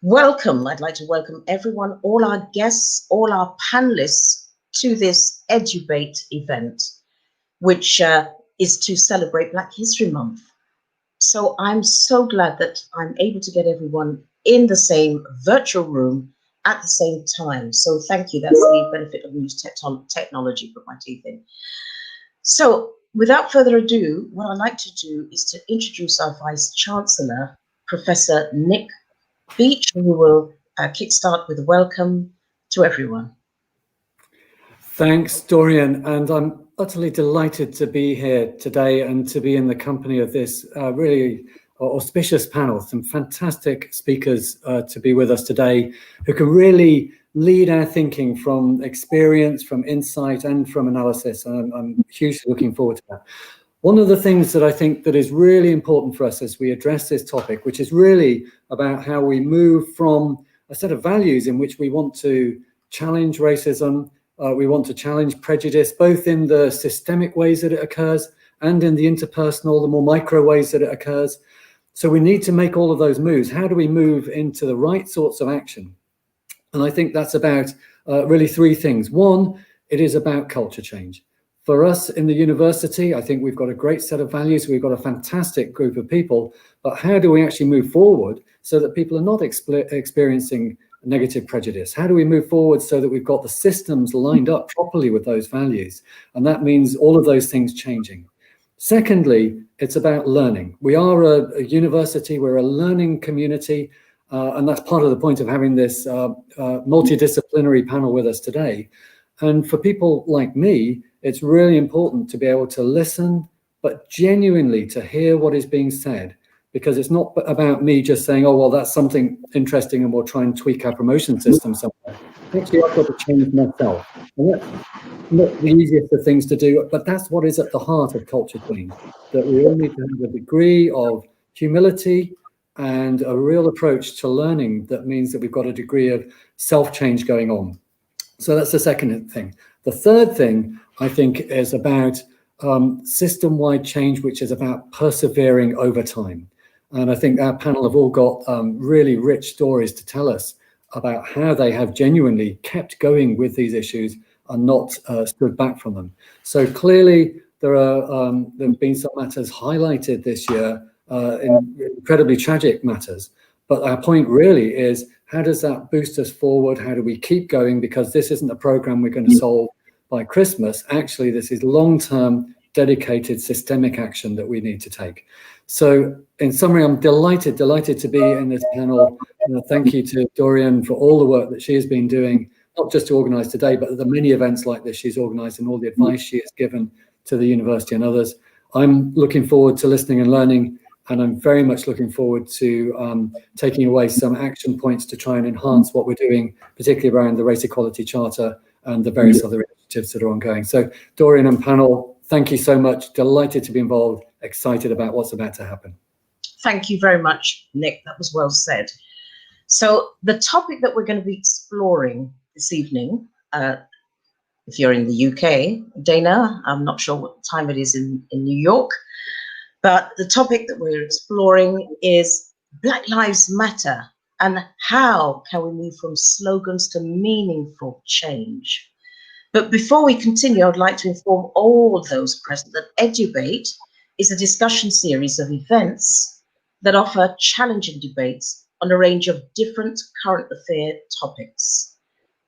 Welcome. I'd like to welcome everyone, all our guests, all our panelists to this Edubate event, which is to celebrate Black History Month. So I'm so glad that I'm able to get everyone in the same virtual room at the same time. So thank you. That's the benefit of new technology. Put my teeth in. So without further ado, what I'd like to do is to introduce our Vice-Chancellor, Professor Nic Beech, who will kickstart with a welcome to everyone. Thanks, Doirean, and I'm utterly delighted to be here today and to be in the company of this really auspicious panel. Some fantastic speakers to be with us today who can really lead our thinking from experience, from insight, and from analysis. And I'm hugely looking forward to that. One of the things that I think that is really important for us as we address this topic, which is really about how we move from a set of values in which we want to challenge racism, we want to challenge prejudice, both in the systemic ways that it occurs and in the interpersonal, the more micro ways that it occurs. So we need to make all of those moves. How do we move into the right sorts of action? And I think that's about really three things. One, it is about culture change. For us in the university, I think we've got a great set of values. We've got a fantastic group of people. But how do we actually move forward so that people are not experiencing negative prejudice? How do we move forward so that we've got the systems lined up properly with those values? And that means all of those things changing. Secondly, it's about learning. We are a university, we're a learning community, and that's part of the point of having this multidisciplinary panel with us today. And for people like me, it's really important to be able to listen, but genuinely to hear what is being said, because it's not about me just saying, oh, well, that's something interesting and we'll try and tweak our promotion system somewhere. Actually, I've got to change myself. And that's not the easiest of things to do, but that's what is at the heart of culture change, that we all need to have a degree of humility and a real approach to learning that means that we've got a degree of self-change going on. So that's the second thing. The third thing, I think, is about system-wide change, which is about persevering over time. And I think our panel have all got really rich stories to tell us about how they have genuinely kept going with these issues and not stood back from them. So clearly, there have been some matters highlighted this year, incredibly tragic matters. But our point really is, how does that boost us forward? How do we keep going? Because this isn't a program we're going to solve by Christmas. Actually, this is long-term, dedicated, systemic action that we need to take. So in summary, I'm delighted to be in this panel. Thank you to Doirean for all the work that she has been doing, not just to organise today, but the many events like this she's organised and all the advice she has given to the university and others. I'm looking forward to listening and learning, and I'm very much looking forward to taking away some action points to try and enhance what we're doing, particularly around the Race Equality Charter and the various other initiatives that are ongoing. So Doirean and panel, thank you so much. Delighted to be involved, excited about what's about to happen. Thank you very much, Nick. That was well said. So the topic that we're going to be exploring this evening, if you're in the UK, Dana, I'm not sure what time it is in New York, but the topic that we're exploring is Black Lives Matter and how can we move from slogans to meaningful change. But before we continue, I would like to inform all those present that Edubate is a discussion series of events that offer challenging debates on a range of different current affair topics.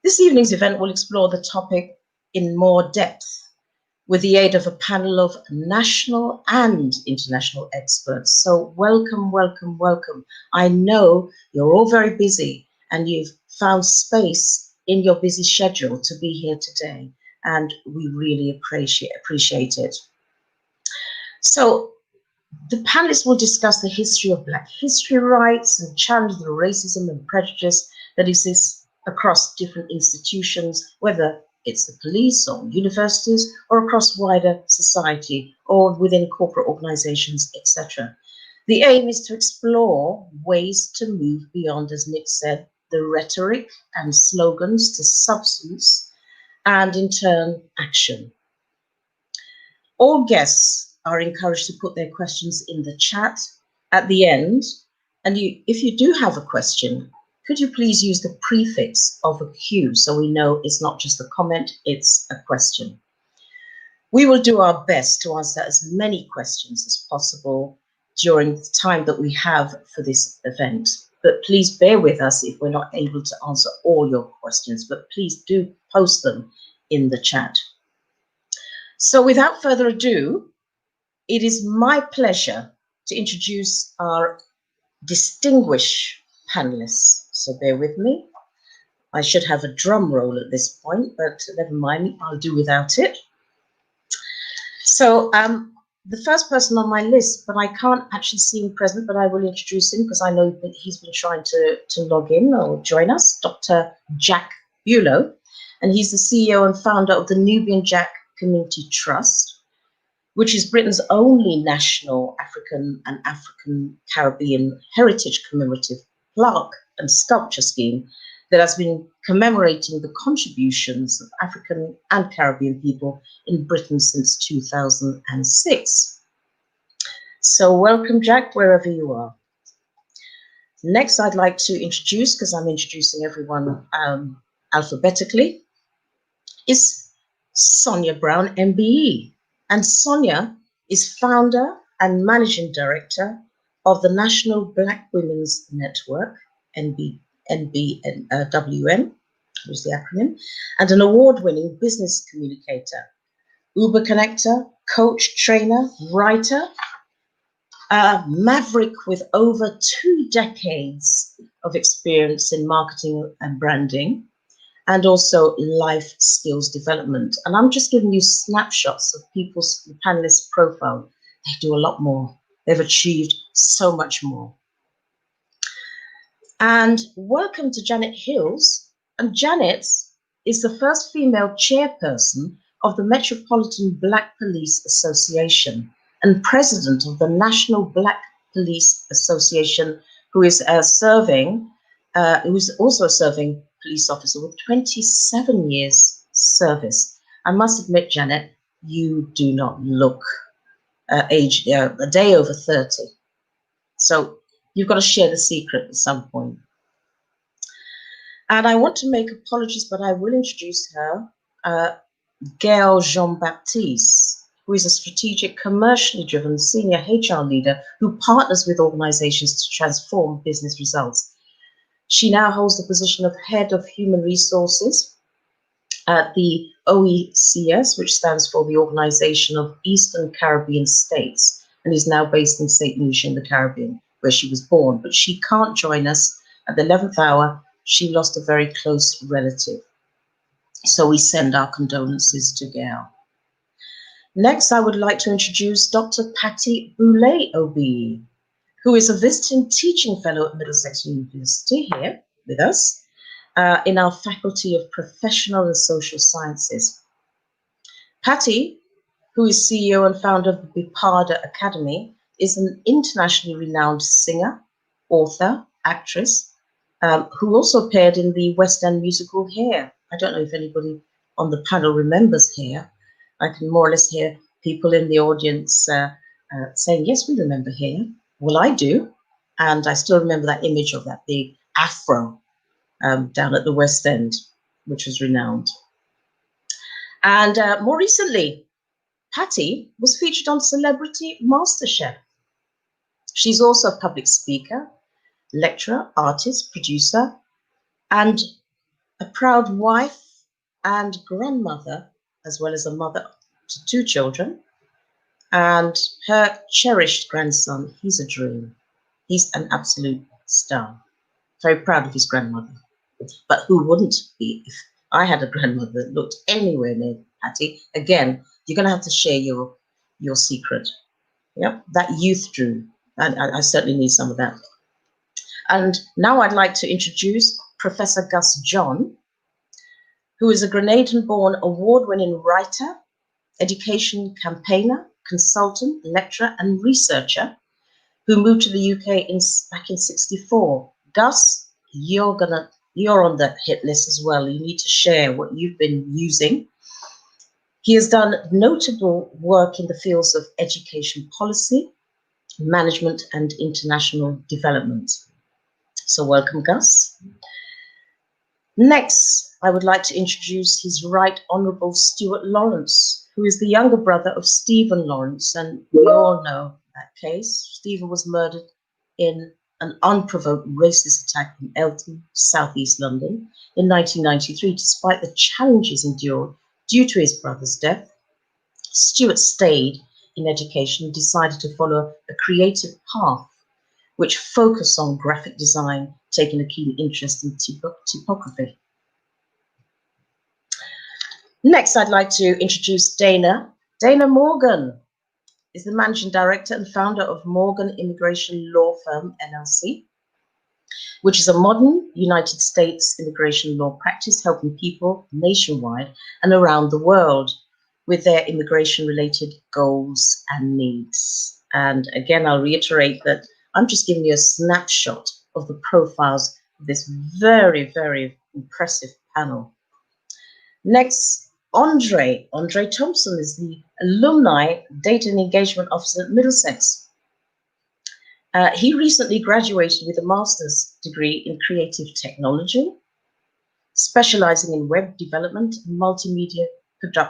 This evening's event will explore the topic in more depth with the aid of a panel of national and international experts. So welcome, welcome, welcome. I know you're all very busy and you've found space in your busy schedule to be here today, and we really appreciate it. So the panelists will discuss the history of Black history rights and challenge the racism and prejudice that exists across different institutions, whether it's the police or universities or across wider society or within corporate organizations, etc. The aim is to explore ways to move beyond, as Nick said, the rhetoric and slogans to substance and in turn action. All guests are encouraged to put their questions in the chat at the end. And if you do have a question, could you please use the prefix of a Q so we know it's not just a comment, it's a question. We will do our best to answer as many questions as possible during the time that we have for this event. But please bear with us if we're not able to answer all your questions, but please do post them in the chat. So without further ado, it is my pleasure to introduce our distinguished panelists. So bear with me. I should have a drum roll at this point, but never mind, I'll do without it. So the first person on my list, but I can't actually see him present, but I will introduce him because I know that he's been trying to log in or join us, Dr. Jack Bulow, and he's the CEO and founder of the Nubian Jack Community Trust, which is Britain's only national African and African Caribbean heritage commemorative plaque and sculpture scheme that has been commemorating the contributions of African and Caribbean people in Britain since 2006. So welcome, Jack, wherever you are. Next, I'd like to introduce, because I'm introducing everyone alphabetically, is Sonia Brown, MBE. And Sonia is founder and managing director of the National Black Women's Network, NBWN, was the acronym, and an award-winning business communicator, Uber connector, coach, trainer, writer, a maverick with over 2 decades of experience in marketing and branding, and also life skills development. And I'm just giving you snapshots of people's panelists' profile. They do a lot more. They've achieved so much more. And welcome to Janet Hills. And Janet is the first female chairperson of the Metropolitan Black Police Association and president of the National Black Police Association, who is who's also a serving police officer with 27 years service. I must admit, Janet, you do not look a day over 30. So you've got to share the secret at some point. And I want to make apologies, but I will introduce her, Gail Jean-Baptiste, who is a strategic, commercially driven senior HR leader who partners with organizations to transform business results. She now holds the position of Head of Human Resources at the OECS, which stands for the Organization of Eastern Caribbean States, and is now based in St. Lucia in the Caribbean, where she was born. But she can't join us at the 11th hour. She lost a very close relative. So we send our condolences to Gail. Next, I would like to introduce Dr. Patty Boulay OBE, who is a visiting teaching fellow at Middlesex University here with us in our Faculty of Professional and Social Sciences. Patty, who is CEO and founder of the Bipada Academy, is an internationally renowned singer, author, actress, who also appeared in the West End musical Hair. I don't know if anybody on the panel remembers Hair. I can more or less hear people in the audience saying, yes, we remember Hair. Well, I do. And I still remember that image of that big afro down at the West End, which was renowned. And more recently, Patty was featured on Celebrity MasterChef. She's also a public speaker, lecturer, artist, producer, and a proud wife and grandmother, as well as a mother to 2 children. And her cherished grandson, he's a dream. He's an absolute star. Very proud of his grandmother. But who wouldn't be if I had a grandmother that looked anywhere near Patty? Again, you're going to have to share your secret. Yep, that youth dream. I certainly need some of that. And now I'd like to introduce Professor Gus John, who is a Grenadian-born award-winning writer, education campaigner, consultant, lecturer, and researcher who moved to the UK back in '64. Gus, you're on the hit list as well. You need to share what you've been using. He has done notable work in the fields of education policy, management, and international development. So welcome, Gus. Next, I would like to introduce His Right Honourable Stuart Lawrence, who is the younger brother of Stephen Lawrence, and we all know that case. Stephen was murdered in an unprovoked racist attack in Eltham, southeast London, in 1993. Despite the challenges endured due to his brother's death, Stuart stayed in education and decided to follow a creative path which focused on graphic design, taking a keen interest in typography. Next, I'd like to introduce Dana. Dana Morgan is the Managing Director and founder of Morgan Immigration Law Firm, LLC, which is a modern United States immigration law practice helping people nationwide and around the world with their immigration-related goals and needs. And again, I'll reiterate that I'm just giving you a snapshot of the profiles of this very, very impressive panel. Next, Andre Thompson is the Alumni Data and Engagement Officer at Middlesex. He recently graduated with a master's degree in creative technology, specializing in web development and multimedia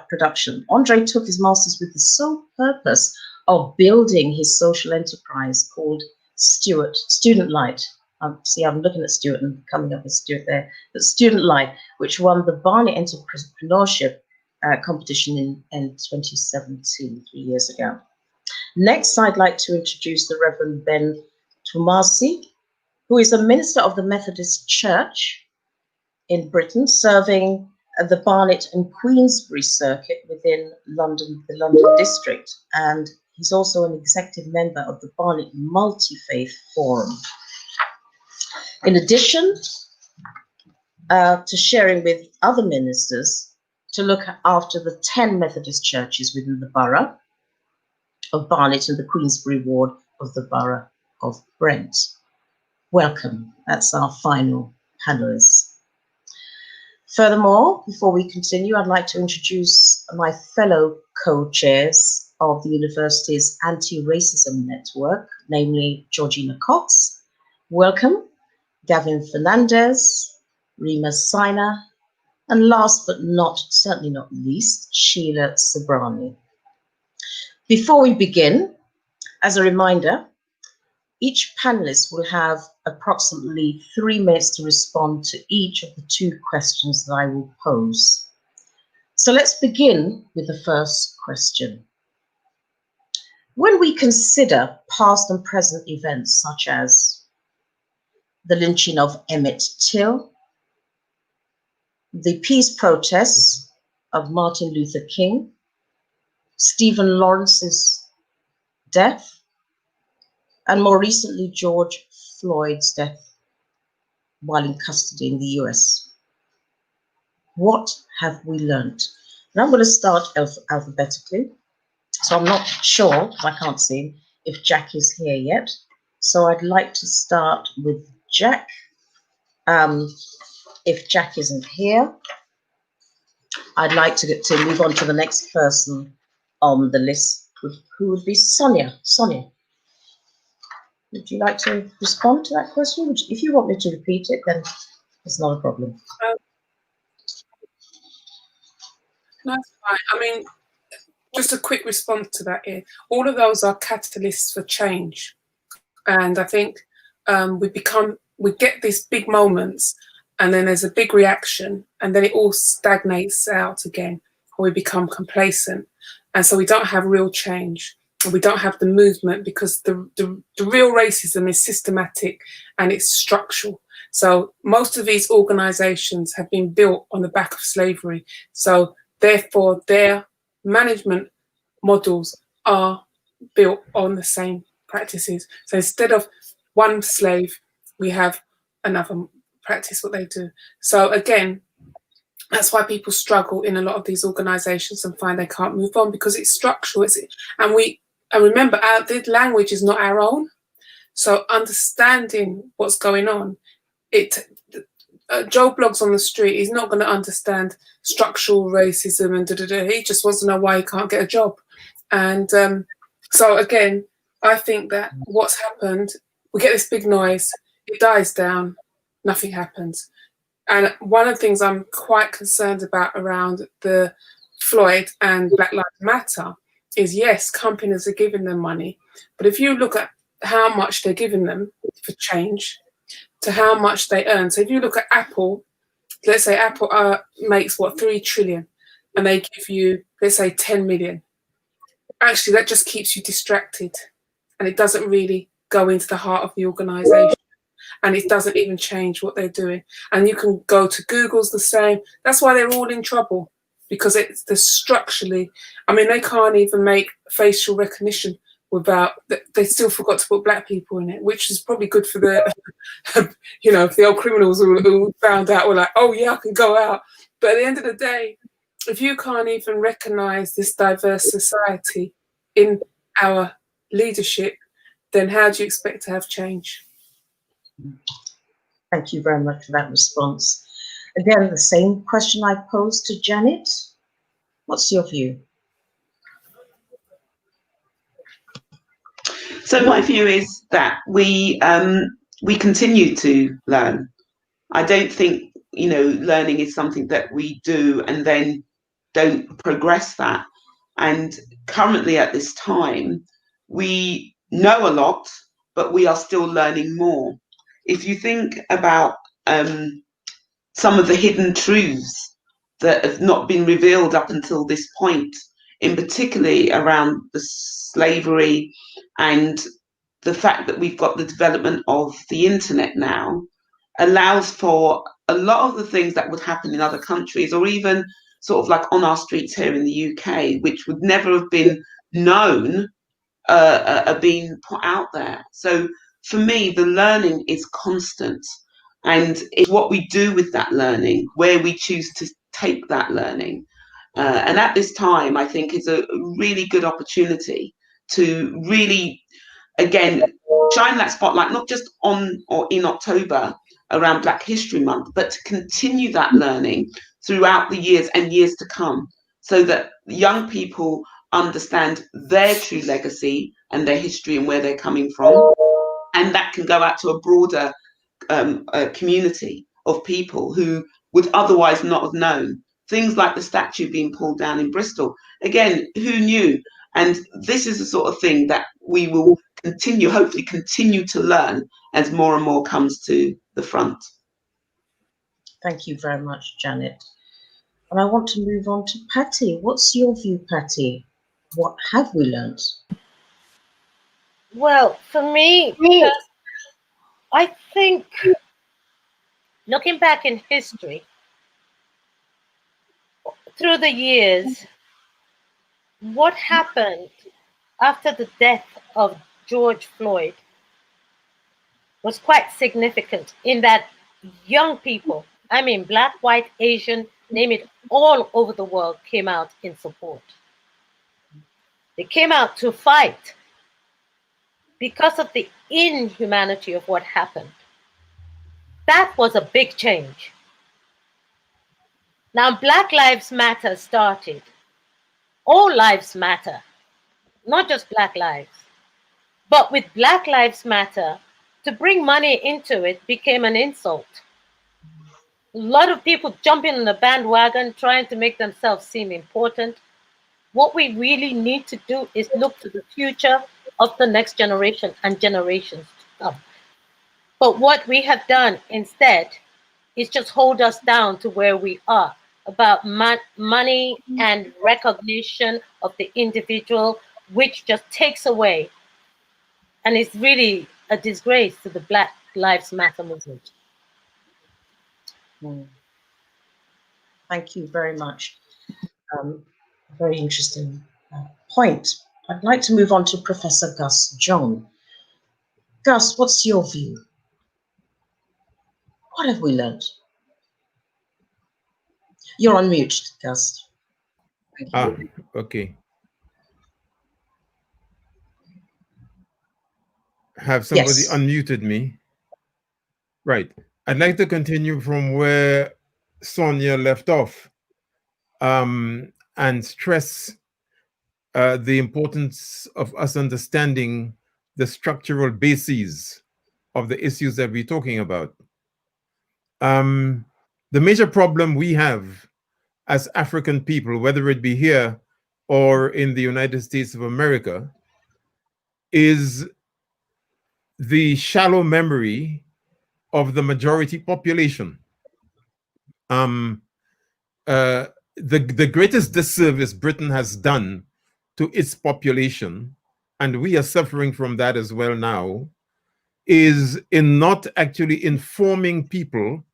production. Andre took his master's with the sole purpose of building his social enterprise called Student Light. See, I'm looking at Stuart and coming up with Stuart there. But Student Light, which won the Barnet Entrepreneurship competition in 2017, 3 years ago. Next, I'd like to introduce the Reverend Ben Tomasi, who is a minister of the Methodist Church in Britain, serving the Barnet and Queensbury circuit within London, the London district. And he's also an executive member of the Barnet Multi-Faith Forum. In addition to sharing with other ministers to look after the 10 Methodist churches within the borough of Barnet and the Queensbury ward of the borough of Brent. Welcome. That's our final panelists. Furthermore, before we continue, I'd like to introduce my fellow co-chairs of the university's anti-racism network, namely Georgina Cox. Welcome. Gavin Fernandez, Rima Sina, and last but certainly not least, Sheila Sabrani. Before we begin, as a reminder, each panelist will have approximately 3 minutes to respond to each of the 2 questions that I will pose. So let's begin with the first question. When we consider past and present events such as the lynching of Emmett Till, the peace protests of Martin Luther King, Stephen Lawrence's death, and more recently, George Floyd's death while in custody in the US. What have we learned? And I'm going to start alphabetically. So I'm not sure, I can't see if Jack is here yet. So I'd like to start with Jack. If Jack isn't here, I'd like to move on to the next person on the list, who would be Sonia. Sonia, would you like to respond to that question? If you want me to repeat it, then it's not a problem. No, it's fine. I mean, just a quick response to that here. All of those are catalysts for change. And I think we get these big moments, and then there's a big reaction, and then it all stagnates out again, or we become complacent. And so we don't have real change, and we don't have the movement, because the real racism is systematic and it's structural. So most of these organizations have been built on the back of slavery. So therefore their management models are built on the same practices. So instead of one slave, we have another practice what they do. So again, that's why people struggle in a lot of these organizations and find they can't move on, because it's structural. And remember, the language is not our own. So understanding what's going on, Joe Bloggs on the street, he's not going to understand structural racism and he just wants to know why he can't get a job. And so again, I think that what's happened, we get this big noise, it dies down, nothing happens. And one of the things I'm quite concerned about around the Floyd and Black Lives Matter is, yes, companies are giving them money, but if you look at how much they're giving them for change to how much they earn. So if you look at Apple, let's say Apple makes what, 3 trillion, and they give you, let's say, 10 million. Actually, that just keeps you distracted, and it doesn't really go into the heart of the organization, and it doesn't even change what they're doing. And you can go to Google's the same. That's why they're all in trouble, because it's the structurally, I mean, they can't even make facial recognition without, they still forgot to put black people in it, which is probably good for the, you know, if the old criminals who found out were like, oh yeah, I can go out. But at the end of the day, if you can't even recognize this diverse society in our leadership, then how do you expect to have change? Thank you very much for that response. Again, the same question I posed to Janet. What's your view? So my view is that we continue to learn. I don't think, you know, learning is something that we do and then don't progress that. And currently at this time, we know a lot, but we are still learning more. If you think about some of the hidden truths that have not been revealed up until this point, in particularly around the slavery and the fact that we've got the development of the internet now, allows for a lot of the things that would happen in other countries, or even sort of like on our streets here in the UK, which would never have been known, are being put out there. So for me, the learning is constant, and it's what we do with that learning, where we choose to take that learning. And at this time, I think is a really good opportunity to really, again, shine that spotlight, not just on or in October around Black History Month, but to continue that learning throughout the years and years to come, so that young people understand their true legacy and their history and where they're coming from. And that can go out to a broader community of people who would otherwise not have known. Things like the statue being pulled down in Bristol. Again, who knew? And this is the sort of thing that we will continue, hopefully continue to learn as more and more comes to the front. Thank you very much, Janet. And I want to move on to Patty. What's your view, Patty? What have we learned? Well, for me, I think looking back in history, through the years, what happened after the death of George Floyd was quite significant in that young people, I mean, Black, white, Asian, name it, all over the world came out in support. They came out to fight because of the inhumanity of what happened. That was a big change. Now, Black Lives Matter started. All lives matter, not just Black lives. But with Black Lives Matter, to bring money into it became an insult. A lot of people jumping on the bandwagon, trying to make themselves seem important. What we really need to do is look to the future of the next generation and generations to come. But what we have done instead is just hold us down to where we are, about money and recognition of the individual, which just takes away, and it's really a disgrace to the Black Lives Matter movement. Thank you very much. Very interesting point. I'd like to move on to Professor Gus John. Gus, what's your view? What have we learned? You're on mute, Gus. Thank you. Okay. Have somebody unmuted me? Right. I'd like to continue from where Sonia left off, and stress the importance of us understanding the structural bases of the issues that we're talking about. The major problem we have as African people, whether it be here or in the United States of America, is the shallow memory of the majority population. The greatest disservice Britain has done to its population, and we are suffering from that as well now, is in not actually informing people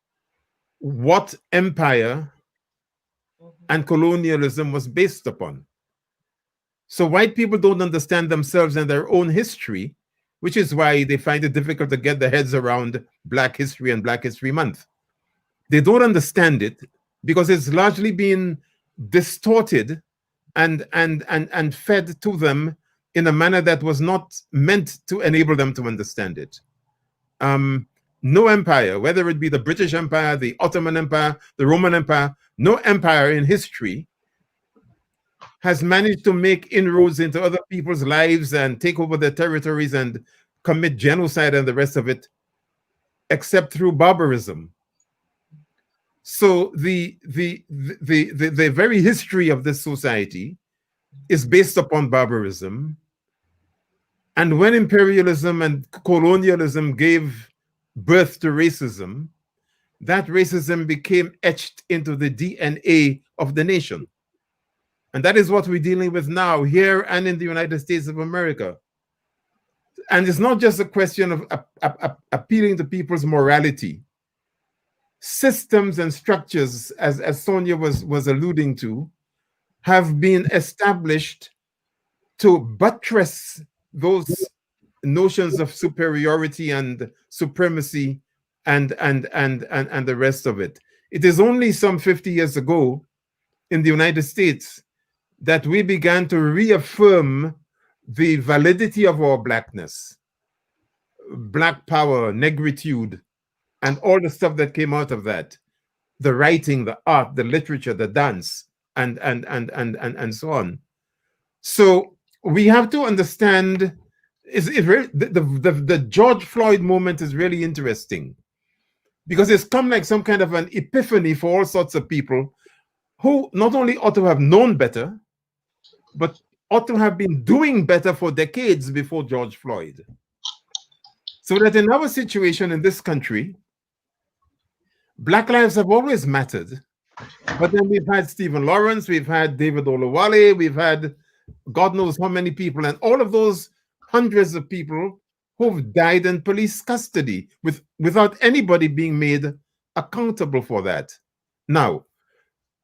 what empire and colonialism was based upon. So white people don't understand themselves and their own history, which is why they find it difficult to get their heads around Black History and Black History Month. They don't understand it because it's largely been distorted and fed to them in a manner that was not meant to enable them to understand it. No empire, whether it be the British Empire, the Ottoman Empire, the Roman Empire, no empire in history has managed to make inroads into other people's lives and take over their territories and commit genocide and the rest of it, except through barbarism. So the very history of this society is based upon barbarism. And when imperialism and colonialism gave birth to racism, that racism became etched into the DNA of the nation. And that is what we're dealing with now here and in the United States of America. And it's not just a question of appealing to people's morality. Systems and structures, as Sonia was alluding to, have been established to buttress those notions of superiority and supremacy and the rest of it. It is only some 50 years ago in the United States that we began to reaffirm the validity of our Blackness, Black power, negritude, and all the stuff that came out of that, the writing, the art, the literature, the dance, and so on. So we have to understand, the George Floyd moment is really interesting because it's come like some kind of an epiphany for all sorts of people who not only ought to have known better, but ought to have been doing better for decades before George Floyd. So that in our situation in this country, Black lives have always mattered. But then we've had Stephen Lawrence, we've had David Oluwale, we've had God knows how many people, and all of those hundreds of people who've died in police custody without anybody being made accountable for that. Now,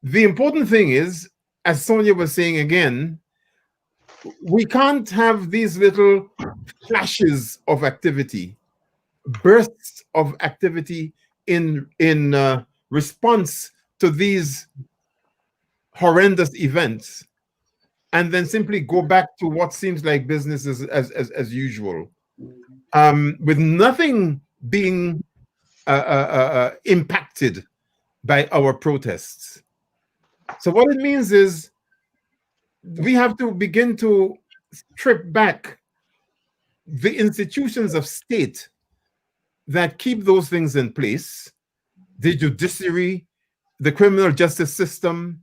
the important thing is, as Sonia was saying again, we can't have these little flashes of activity, bursts of activity in response to these horrendous events, and then simply go back to what seems like business as usual, with nothing being impacted by our protests. So what it means is we have to begin to strip back the institutions of state that keep those things in place, the judiciary, the criminal justice system,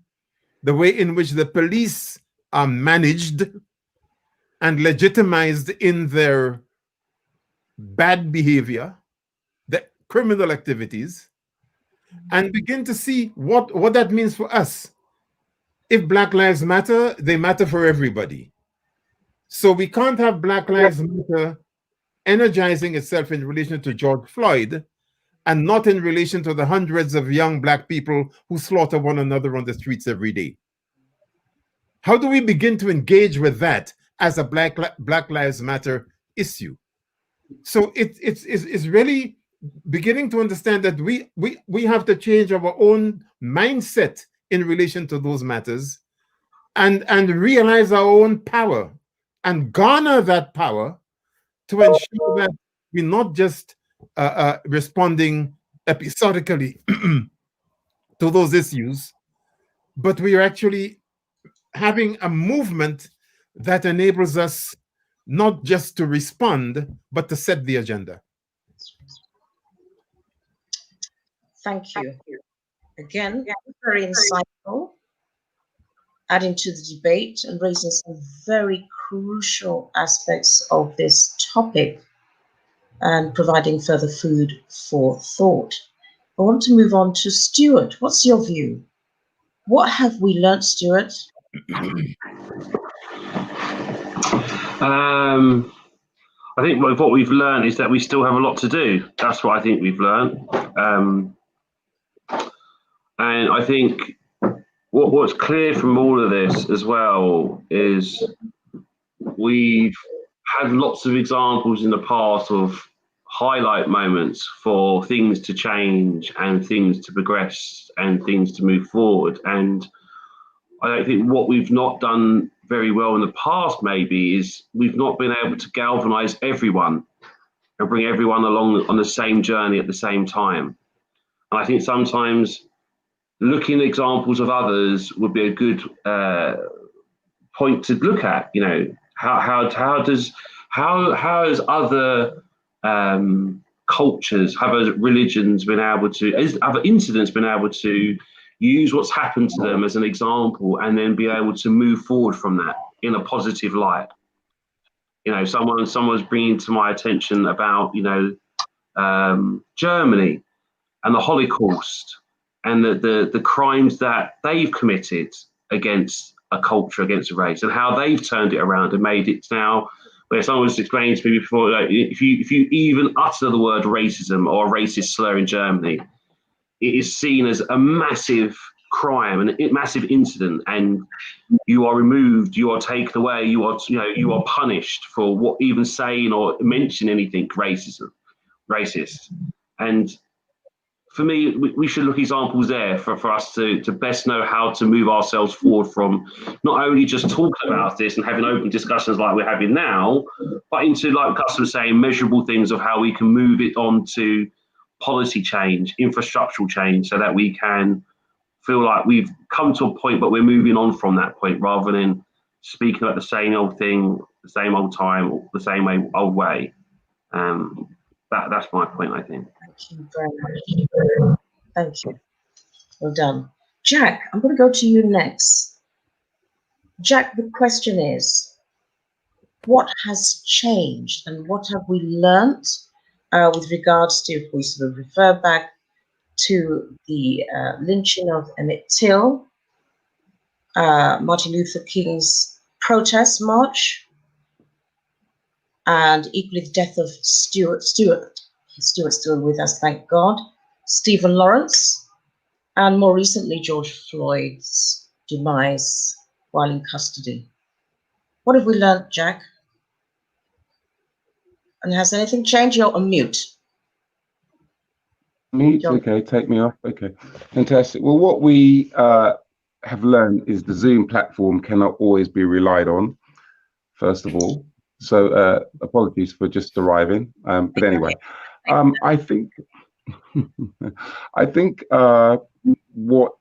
the way in which the police are managed and legitimized in their bad behavior, the criminal activities, and begin to see what that means for us. If Black Lives Matter, they matter for everybody. So we can't have Black Lives Matter energizing itself in relation to George Floyd and not in relation to the hundreds of young Black people who slaughter one another on the streets every day. How do we begin to engage with that as a Black Lives Matter issue? So it's really beginning to understand that we have to change our own mindset in relation to those matters and realize our own power and garner that power to ensure that we're not just responding episodically to those issues, but we are actually having a movement that enables us not just to respond, but to set the agenda. Thank you. Again, very insightful, adding to the debate and raising some very crucial aspects of this topic and providing further food for thought. I want to move on to Stuart. What's your view? What have we learnt, Stuart? I think what we've learned is that we still have a lot to do. That's what I think we've learned. And I think what's clear from all of this as well is we've had lots of examples in the past of highlight moments for things to change and things to progress and things to move forward. And I don't think what we've not done very well in the past maybe is we've not been able to galvanize everyone and bring everyone along on the same journey at the same time. And I think sometimes looking at examples of others would be a good point to look at. You know, how has other cultures, have other religions been able to, has other incidents been able to use what's happened to them as an example and then be able to move forward from that in a positive light? You know, someone's bringing to my attention about, you know, Germany and the Holocaust and the crimes that they've committed against a culture, against a race, and how they've turned it around and made it now where someone was explaining to me before, like, if you even utter the word racism or a racist slur in Germany, it is seen as a massive crime and a massive incident, and you are removed, you are taken away, you are punished for what even saying or mention anything racist. And for me, we should look examples there for us to best know how to move ourselves forward from not only just talking about this and having open discussions like we're having now, but into, like Gus was saying, measurable things of how we can move it on to policy change, infrastructural change, so that we can feel like we've come to a point, but we're moving on from that point rather than speaking about the same old thing, the same old time, or the same old way. That's my point, I think. Thank you very much. Thank you. Well done. Jack, I'm going to go to you next. Jack, the question is, what has changed and what have we learnt with regards to, if we sort of refer back to the lynching of Emmett Till, Martin Luther King's protest march, and equally the death of Stuart still with us, thank God, Stephen Lawrence, and more recently George Floyd's demise while in custody. What have we learned, Jack? And has anything changed? You're on mute. Mute, okay, take me off, okay, fantastic. Well, what we have learned is the Zoom platform cannot always be relied on, first of all. So apologies for just arriving, but anyway, I think what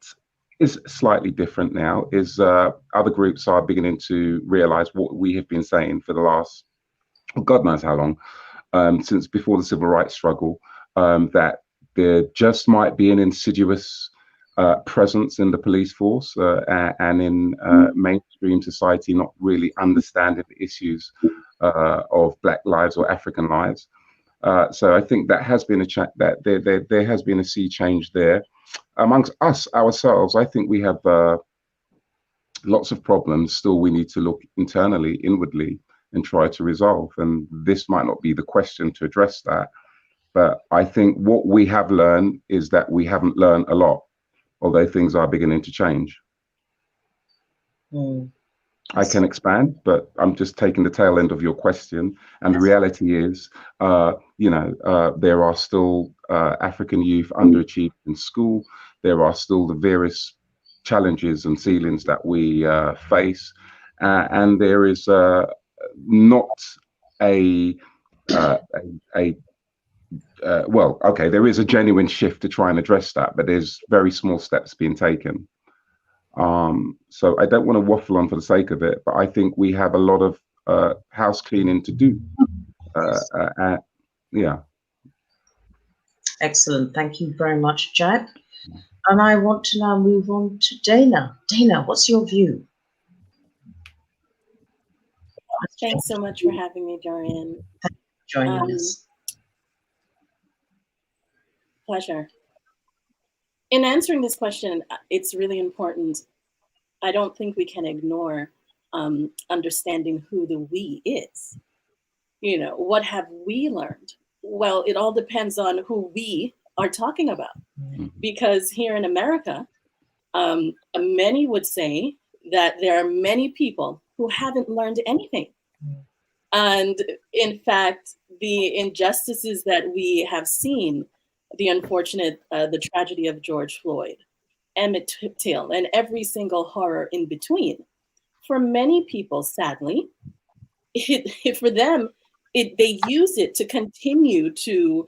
is slightly different now is other groups are beginning to realize what we have been saying for the last, God knows how long, since before the civil rights struggle, that there just might be an insidious presence in the police force and in mainstream society not really understanding the issues of Black lives or African lives. So I think that has been there has been a sea change there. Amongst us ourselves, I think we have lots of problems still we need to look internally, inwardly, and try to resolve. And this might not be the question to address that. But I think what we have learned is that we haven't learned a lot, although things are beginning to change. I can expand, but I'm just taking the tail end of your question. And the reality is, there are still African youth underachieved in school. There are still the various challenges and ceilings that we face. And there is not there is a genuine shift to try and address that, but there's very small steps being taken. So I don't want to waffle on for the sake of it, but I think we have a lot of house cleaning to do. Yeah. Excellent. Thank you very much, Jack. And I want to now move on to Dana. Dana, what's your view? Thanks so much for having me, Doirean. Thank you for joining us. Pleasure. In answering this question, it's really important. I don't think we can ignore understanding who the we is. You know, what have we learned? Well, it all depends on who we are talking about. Because here in America, many would say that there are many people who haven't learned anything. And in fact, the injustices that we have seen, the unfortunate, the tragedy of George Floyd, Emmett Till, and every single horror in between, for many people, sadly, for them, they use it to continue to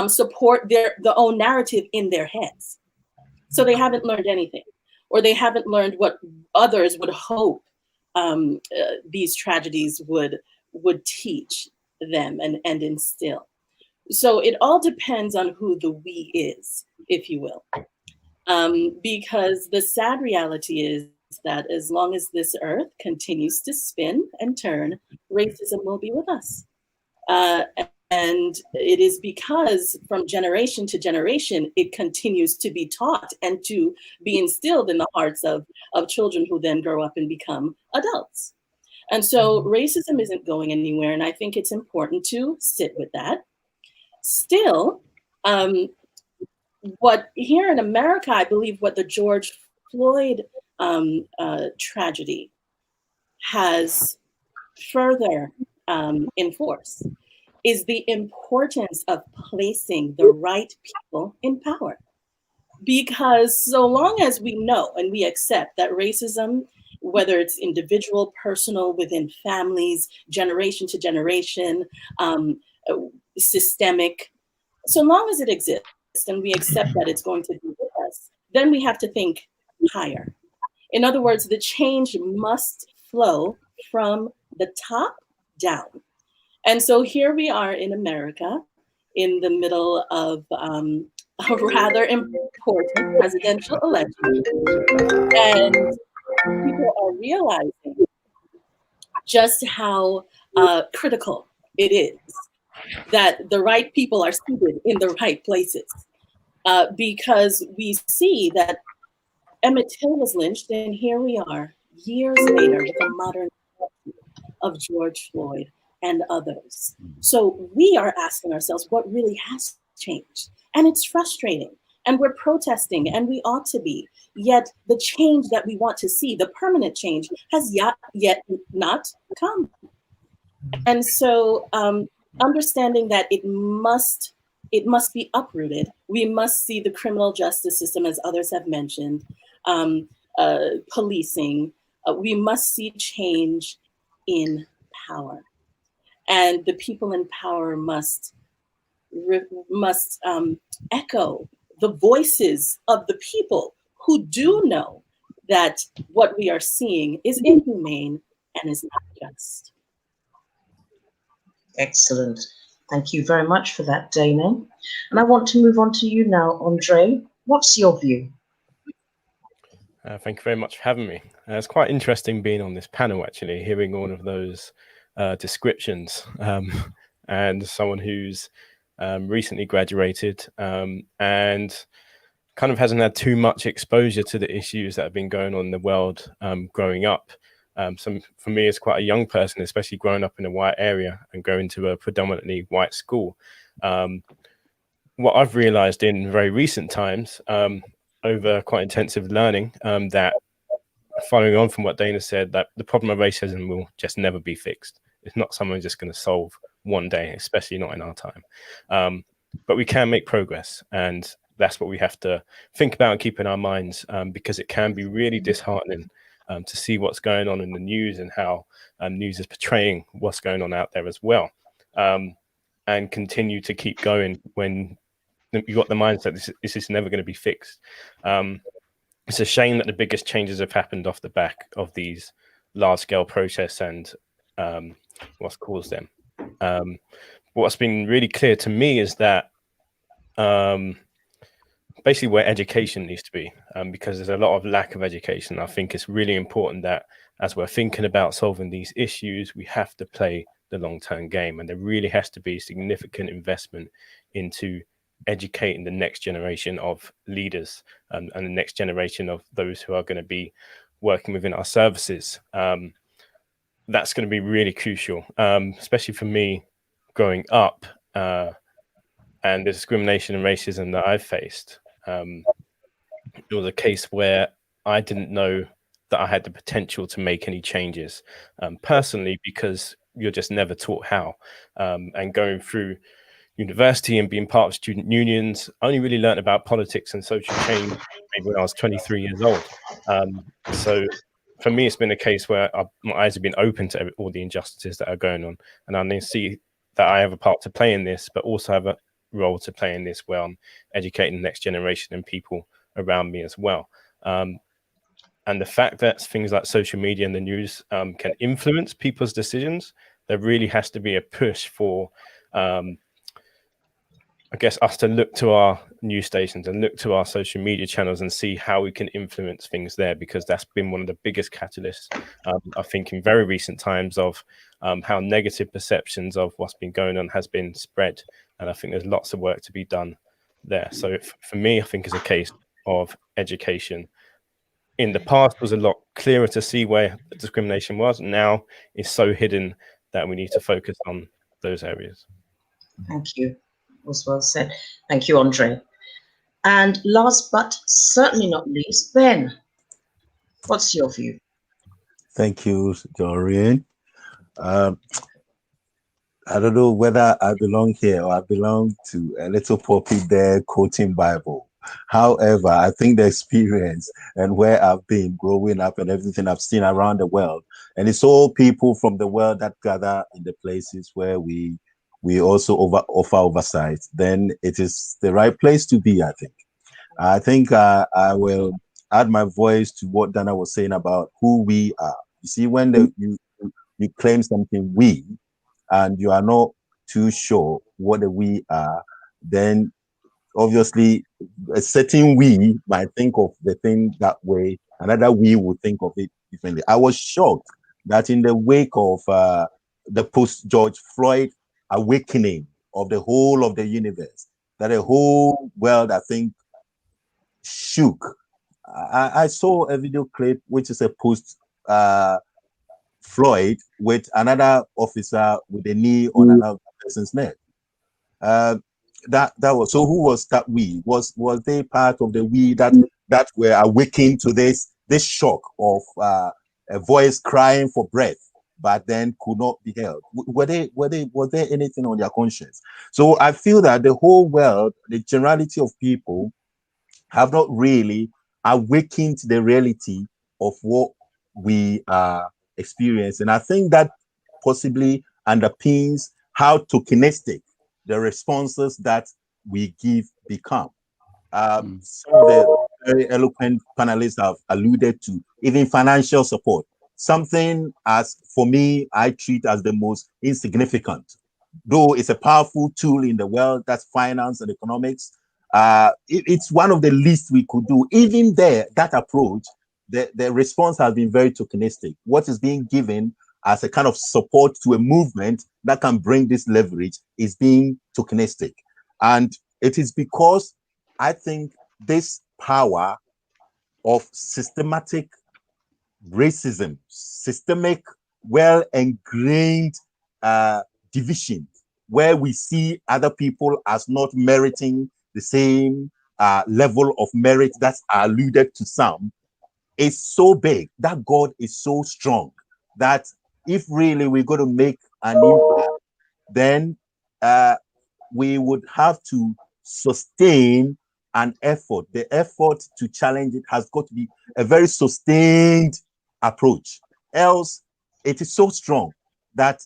support their own narrative in their heads. So they haven't learned anything, or they haven't learned what others would hope these tragedies would teach them and instill. So it all depends on who the we is, if you will. Because the sad reality is that as long as this earth continues to spin and turn, racism will be with us. And it is because from generation to generation, it continues to be taught and to be instilled in the hearts of children who then grow up and become adults. And so racism isn't going anywhere. And I think it's important to sit with that. Still, what here in America, I believe what the George Floyd tragedy has further enforced is the importance of placing the right people in power. Because so long as we know and we accept that racism, whether it's individual, personal, within families, generation to generation, systemic, so long as it exists and we accept that it's going to be with us, then we have to think higher. In other words, the change must flow from the top down. And so here we are in America in the middle of a rather important presidential election. And people are realizing just how critical it is that the right people are seated in the right places. Because we see that Emmett Till was lynched, and here we are years later with a modern of George Floyd and others. So we are asking ourselves what really has changed. And it's frustrating. And we're protesting, and we ought to be. Yet the change that we want to see, the permanent change, has yet not come. And so understanding that it must be uprooted. We must see the criminal justice system, as others have mentioned, policing. We must see change in power. And the people in power must echo the voices of the people who do know that what we are seeing is inhumane and is not just. Excellent. Thank you very much for that, Dana. And I want to move on to you now, Andre. What's your view? Thank you very much for having me. It's quite interesting being on this panel, actually, hearing all of those descriptions, and someone who's recently graduated and kind of hasn't had too much exposure to the issues that have been going on in the world growing up. For me, as quite a young person, especially growing up in a white area and going to a predominantly white school, what I've realized in very recent times, over quite intensive learning, that following on from what Dana said, that the problem of racism will just never be fixed. It's not something just going to solve one day, especially not in our time. But we can make progress, and that's what we have to think about and keep in our minds, because it can be really disheartening to see what's going on in the news and how news is portraying what's going on out there as well, and continue to keep going when you've got the mindset this is never going to be fixed. It's a shame that the biggest changes have happened off the back of these large-scale protests and what's caused them. What's been really clear to me is that basically where education needs to be, because there's a lot of lack of education. I think it's really important that as we're thinking about solving these issues, we have to play the long-term game, and there really has to be significant investment into educating the next generation of leaders, and the next generation of those who are going to be working within our services. That's going to be really crucial, especially for me growing up, and the discrimination and racism that I've faced. It was a case where I didn't know that I had the potential to make any changes personally, because you're just never taught how. And going through university and being part of student unions, I only really learned about politics and social change maybe when I was 23 years old. So for me, it's been a case where my eyes have been open to all the injustices that are going on, and I then see that I have a part to play in this, but also have a role to play in this where I'm educating the next generation and people around me as well. And the fact that things like social media and the news can influence people's decisions, there really has to be a push for, I guess, us to look to our news stations and look to our social media channels and see how we can influence things there, because that's been one of the biggest catalysts, I think, in very recent times of how negative perceptions of what's been going on has been spread. And I think there's lots of work to be done there. So for me, I think it's a case of education. In the past, it was a lot clearer to see where the discrimination was. Now it's so hidden that we need to focus on those areas. Thank you. Was well said. Thank you, Andre. And last but certainly not least, Ben, what's your view? Thank you, Doirean. I don't know whether I belong here or I belong to a little puppy there quoting Bible. However, I think the experience and where I've been growing up and everything I've seen around the world, and it's all people from the world that gather in the places where we also offer oversight, then it is the right place to be, I think. I think I will add my voice to what Dana was saying about who we are. You see, when you claim something we, and you are not too sure what the we are, then obviously a certain we might think of the thing that way, another we would think of it differently. I was shocked that in the wake of the post-George Floyd awakening of the whole of the universe, that the whole world, I think, shook. I saw a video clip, which is a post Floyd with another officer with a knee on another person's neck. That was, so who was that we? Was they part of the we that were awakened to this shock of a voice crying for breath, but then could not be held? Was there anything on their conscience? So I feel that the whole world, the generality of people, have not really awakened to the reality of what we are experiencing. I think that possibly underpins how tokenistic the responses that we give become. Some of the very eloquent panelists have alluded to even financial support, something as for me I treat as the most insignificant, though it's a powerful tool in the world. That's finance and economics. It's one of the least we could do. Even there, that approach, the response has been very tokenistic. What is being given as a kind of support to a movement that can bring this leverage is being tokenistic. And it is because I think this power of systematic racism, systemic, well-ingrained division, where we see other people as not meriting the same level of merit that's alluded to some, is so big, that God is so strong, that if really we're going to make an impact, then we would have to sustain an effort. The effort to challenge it has got to be a very sustained approach. Else, it is so strong that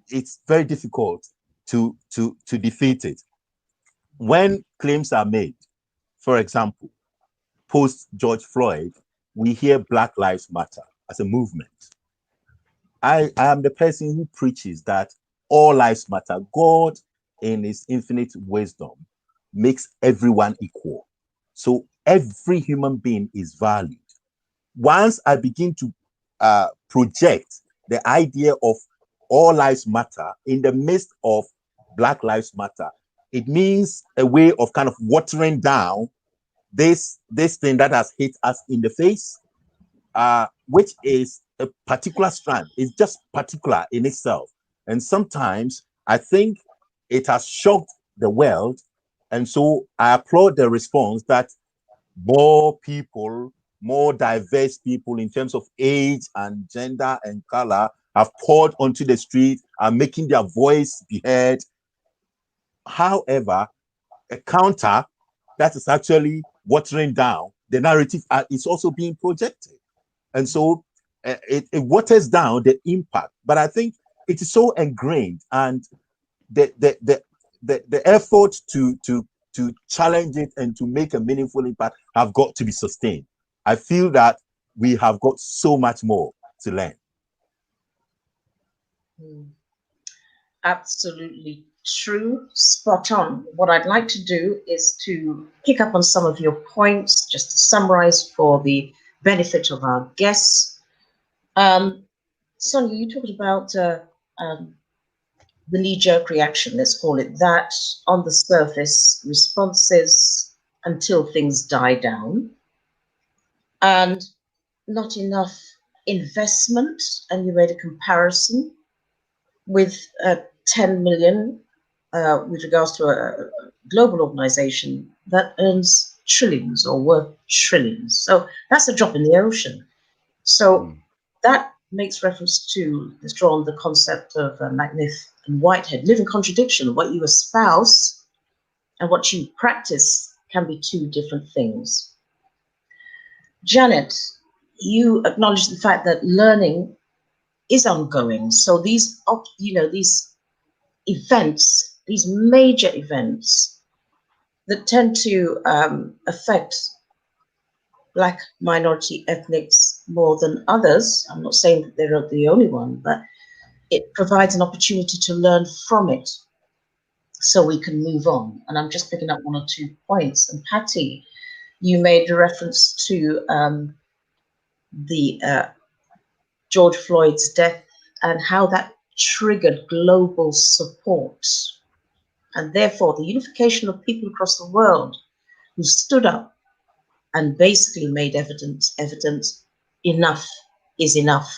it's very difficult to defeat it. When claims are made, for example, post George Floyd, we hear Black Lives Matter as a movement. I am the person who preaches that all lives matter. God, in his infinite wisdom, makes everyone equal. So every human being is valued. Once I begin to project the idea of all lives matter in the midst of Black Lives Matter, it means a way of kind of watering down this thing that has hit us in the face, which is a particular strand. It's just particular in itself. And sometimes I think it has shocked the world. And so I applaud the response that more people, more diverse people in terms of age and gender and color have poured onto the street, are making their voice be heard. However, a counter that is actually watering down the narrative is also being projected. And so it waters down the impact. But I think it is so ingrained, and the effort to challenge it and to make a meaningful impact have got to be sustained. I feel that we have got so much more to learn. Absolutely true, spot on. What I'd like to do is to pick up on some of your points, just to summarize for the benefit of our guests. Sonia, you talked about the knee-jerk reaction, let's call it that, on the surface, responses until things die down, and not enough investment. And you made a comparison with 10 million with regards to a global organization that earns trillions or worth trillions. So that's a drop in the ocean. So that makes reference to, let's draw on the concept of Macniff and Whitehead. Living contradiction, what you espouse and what you practice can be two different things. Janet, you acknowledge the fact that learning is ongoing. So these, these events, these major events that tend to affect Black minority ethnics more than others. I'm not saying that they're the only one, but it provides an opportunity to learn from it so we can move on. And I'm just picking up one or two points. And Patty, you made a reference to the George Floyd's death and how that triggered global support. And therefore, the unification of people across the world who stood up and basically made evident enough is enough.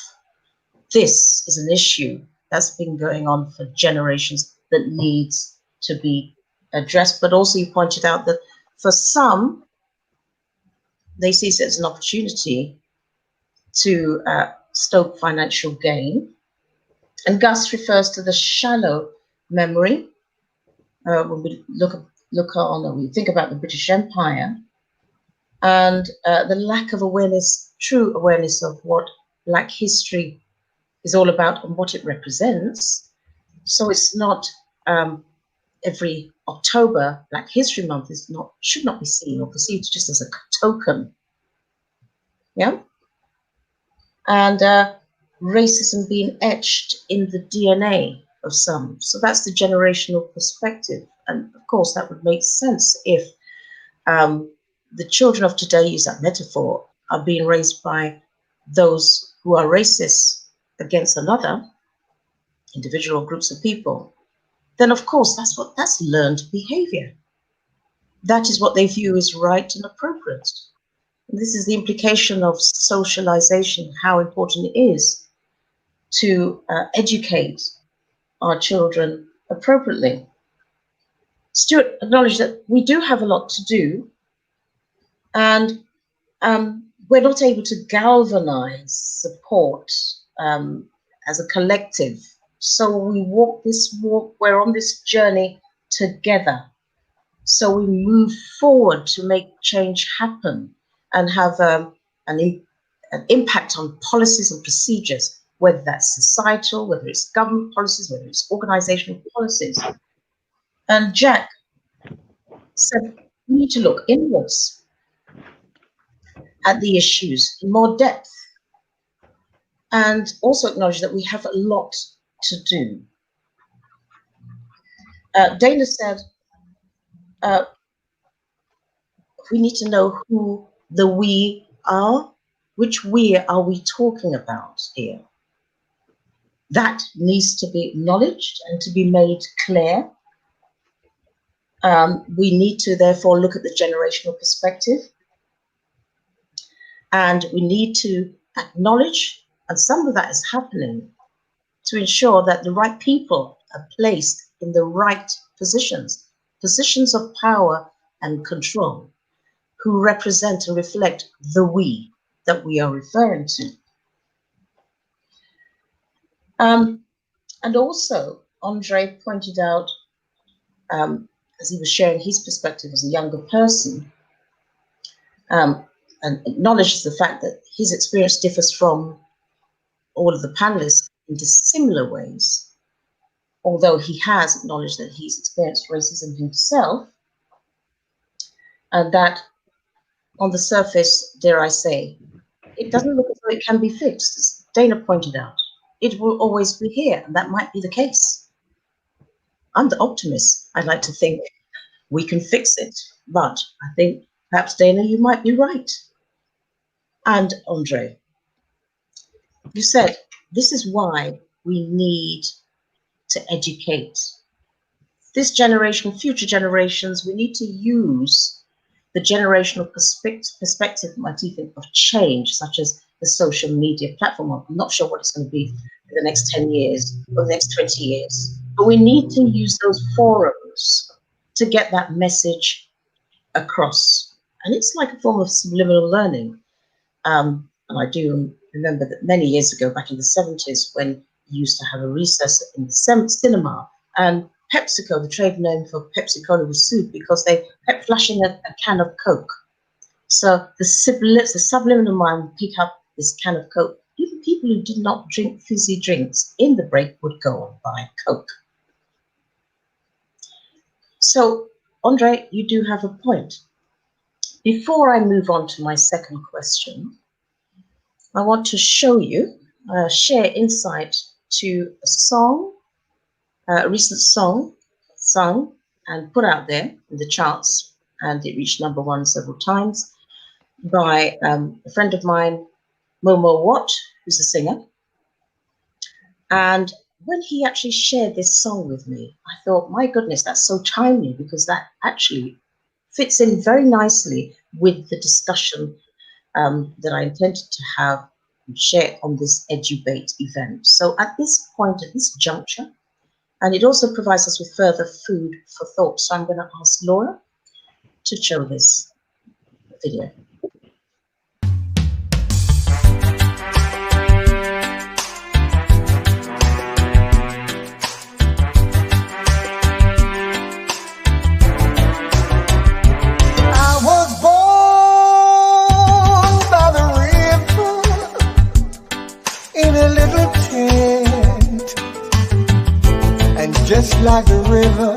This is an issue that's been going on for generations that needs to be addressed. But also you pointed out that for some, they see it as an opportunity to stoke financial gain. And Gus refers to the shallow memory when we look on or we think about the British Empire, and the lack of awareness, true awareness of what Black history is all about and what it represents. So it's not every October, Black History Month should not be seen or perceived just as a token. Yeah. And racism being etched in the DNA of some. So that's the generational perspective. And of course, that would make sense if the children of today, use that metaphor, are being raised by those who are racist against another individual or groups of people. Then of course, that's learned behavior. That is what they view as right and appropriate. And this is the implication of socialization, how important it is to educate our children appropriately. Stuart acknowledged that we do have a lot to do, and we're not able to galvanize support as a collective. So we walk this walk, we're on this journey together. So we move forward to make change happen and have an impact on policies and procedures, whether that's societal, whether it's government policies, whether it's organizational policies. And Jack said we need to look inwards at the issues in more depth, and also acknowledge that we have a lot to do. Dana said we need to know who the we are. Which we are we talking about here? That needs to be acknowledged and to be made clear. We need to therefore look at the generational perspective, and we need to acknowledge, and some of that is happening, to ensure that the right people are placed in the right positions of power and control, who represent and reflect the we that we are referring to. And also, Andre pointed out, as he was sharing his perspective as a younger person, and acknowledges the fact that his experience differs from all of the panelists in similar ways, although he has acknowledged that he's experienced racism himself, and that on the surface, dare I say, it doesn't look as though it can be fixed, as Dana pointed out. It will always be here, and that might be the case. I'm the optimist. I'd like to think we can fix it, but I think perhaps, Dana, you might be right. And Andre, you said this is why we need to educate this generation, future generations. We need to use the generational perspective, might even of change, such as the social media platform. I'm not sure what it's going to be in the next 10 years or the next 20 years, but we need to use those forums to get that message across. And it's like a form of subliminal learning. And I do remember that many years ago, back in the 70s, when you used to have a recess in the cinema, and PepsiCo, the trade name for Pepsi-Cola, was sued because they kept flashing a can of Coke. So the subliminal mind would pick up this can of Coke. Even people who did not drink fizzy drinks in the break would go and buy Coke. So, Andre, you do have a point. Before I move on to my second question, I want to show you, share insight to a song, a recent song sung and put out there in the charts, and it reached #1 several times, by a friend of mine, Momo Watt, who's a singer. And when he actually shared this song with me, I thought, my goodness, that's so timely, because that actually fits in very nicely with the discussion that I intended to have and share on this Edubate event. So at this point, at this juncture, and it also provides us with further food for thought. So I'm going to ask Laura to show this video. I was born by the river in a little tent, and just like the river,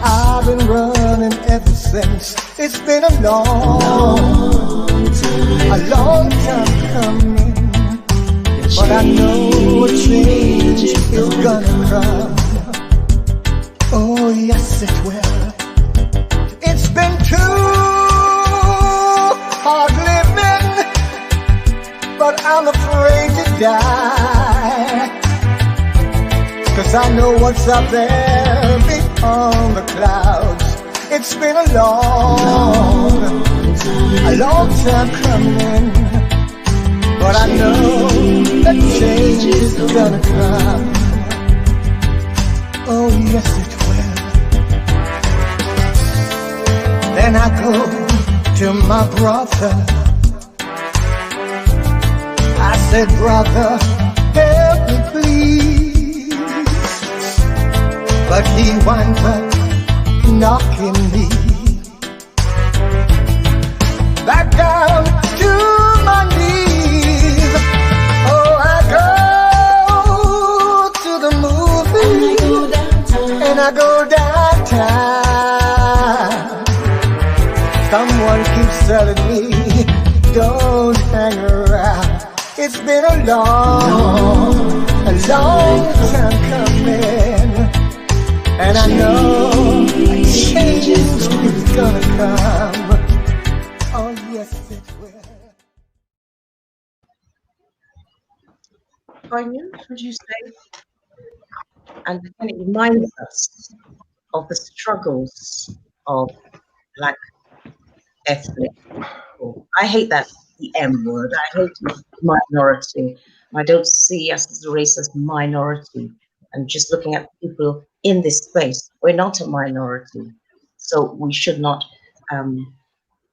I've been running ever since. It's been a long time coming, but I know a change is gonna come. Oh yes, it will. It's been too hard living, but I'm afraid to die, 'cause I know what's up there beyond the clouds. It's been a long time coming, but I know that change is gonna come. Oh yes, it will. Then I go to my brother. I said, brother, help me please. But he wound up knocking me back down to my knees. Oh, I go to the movies and I go downtown. Someone keeps telling me, don't hang around. It's been a long time coming, and I know change is gonna come. poignant, would you say? And again, it reminds us of the struggles of Black ethnic people. I hate that, the M word. I hate minority. I don't see us as a race as minority. And just looking at people in this space, we're not a minority. So we should not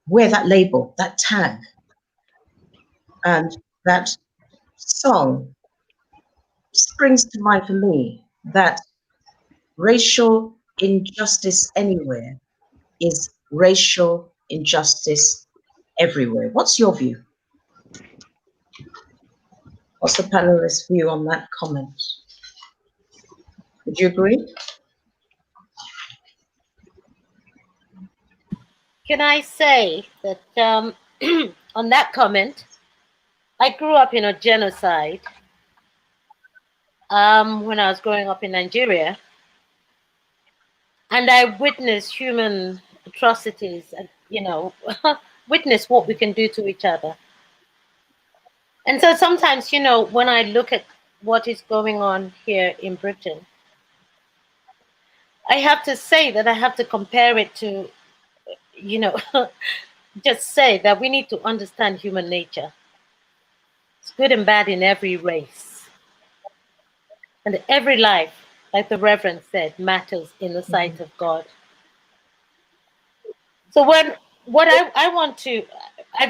wear that label, that tag. And that song springs to mind for me that racial injustice anywhere is racial injustice everywhere. What's your view? What's the panelist's view on that comment? Would you agree? Can I say that on that comment, I grew up in a genocide when I was growing up in Nigeria, and I witnessed human atrocities and, witnessed what we can do to each other. And so sometimes, when I look at what is going on here in Britain, I have to say that I have to compare it to, just say that we need to understand human nature. It's good and bad in every race. And every life, like the Reverend said, matters in the sight of God. So I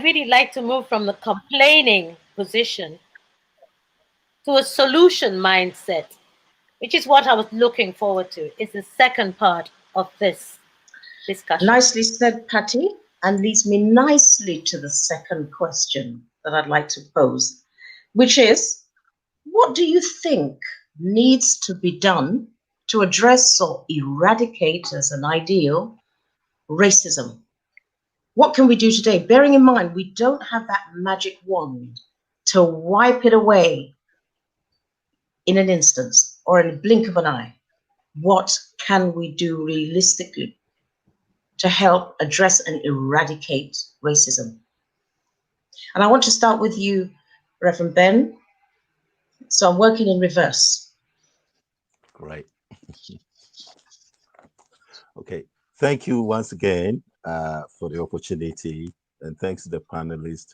really like to move from the complaining position to a solution mindset, which is what I was looking forward to. It's the second part of this discussion. Nicely said, Patty, and leads me nicely to the second question that I'd like to pose, which is, what do you think needs to be done to address or eradicate, as an ideal, racism? What can we do today? Bearing in mind, we don't have that magic wand to wipe it away in an instance or in a blink of an eye. What can we do realistically to help address and eradicate racism? And I want to start with you, Reverend Ben. So I'm working in reverse. Great. Okay. Thank you once again for the opportunity, and thanks to the panelists.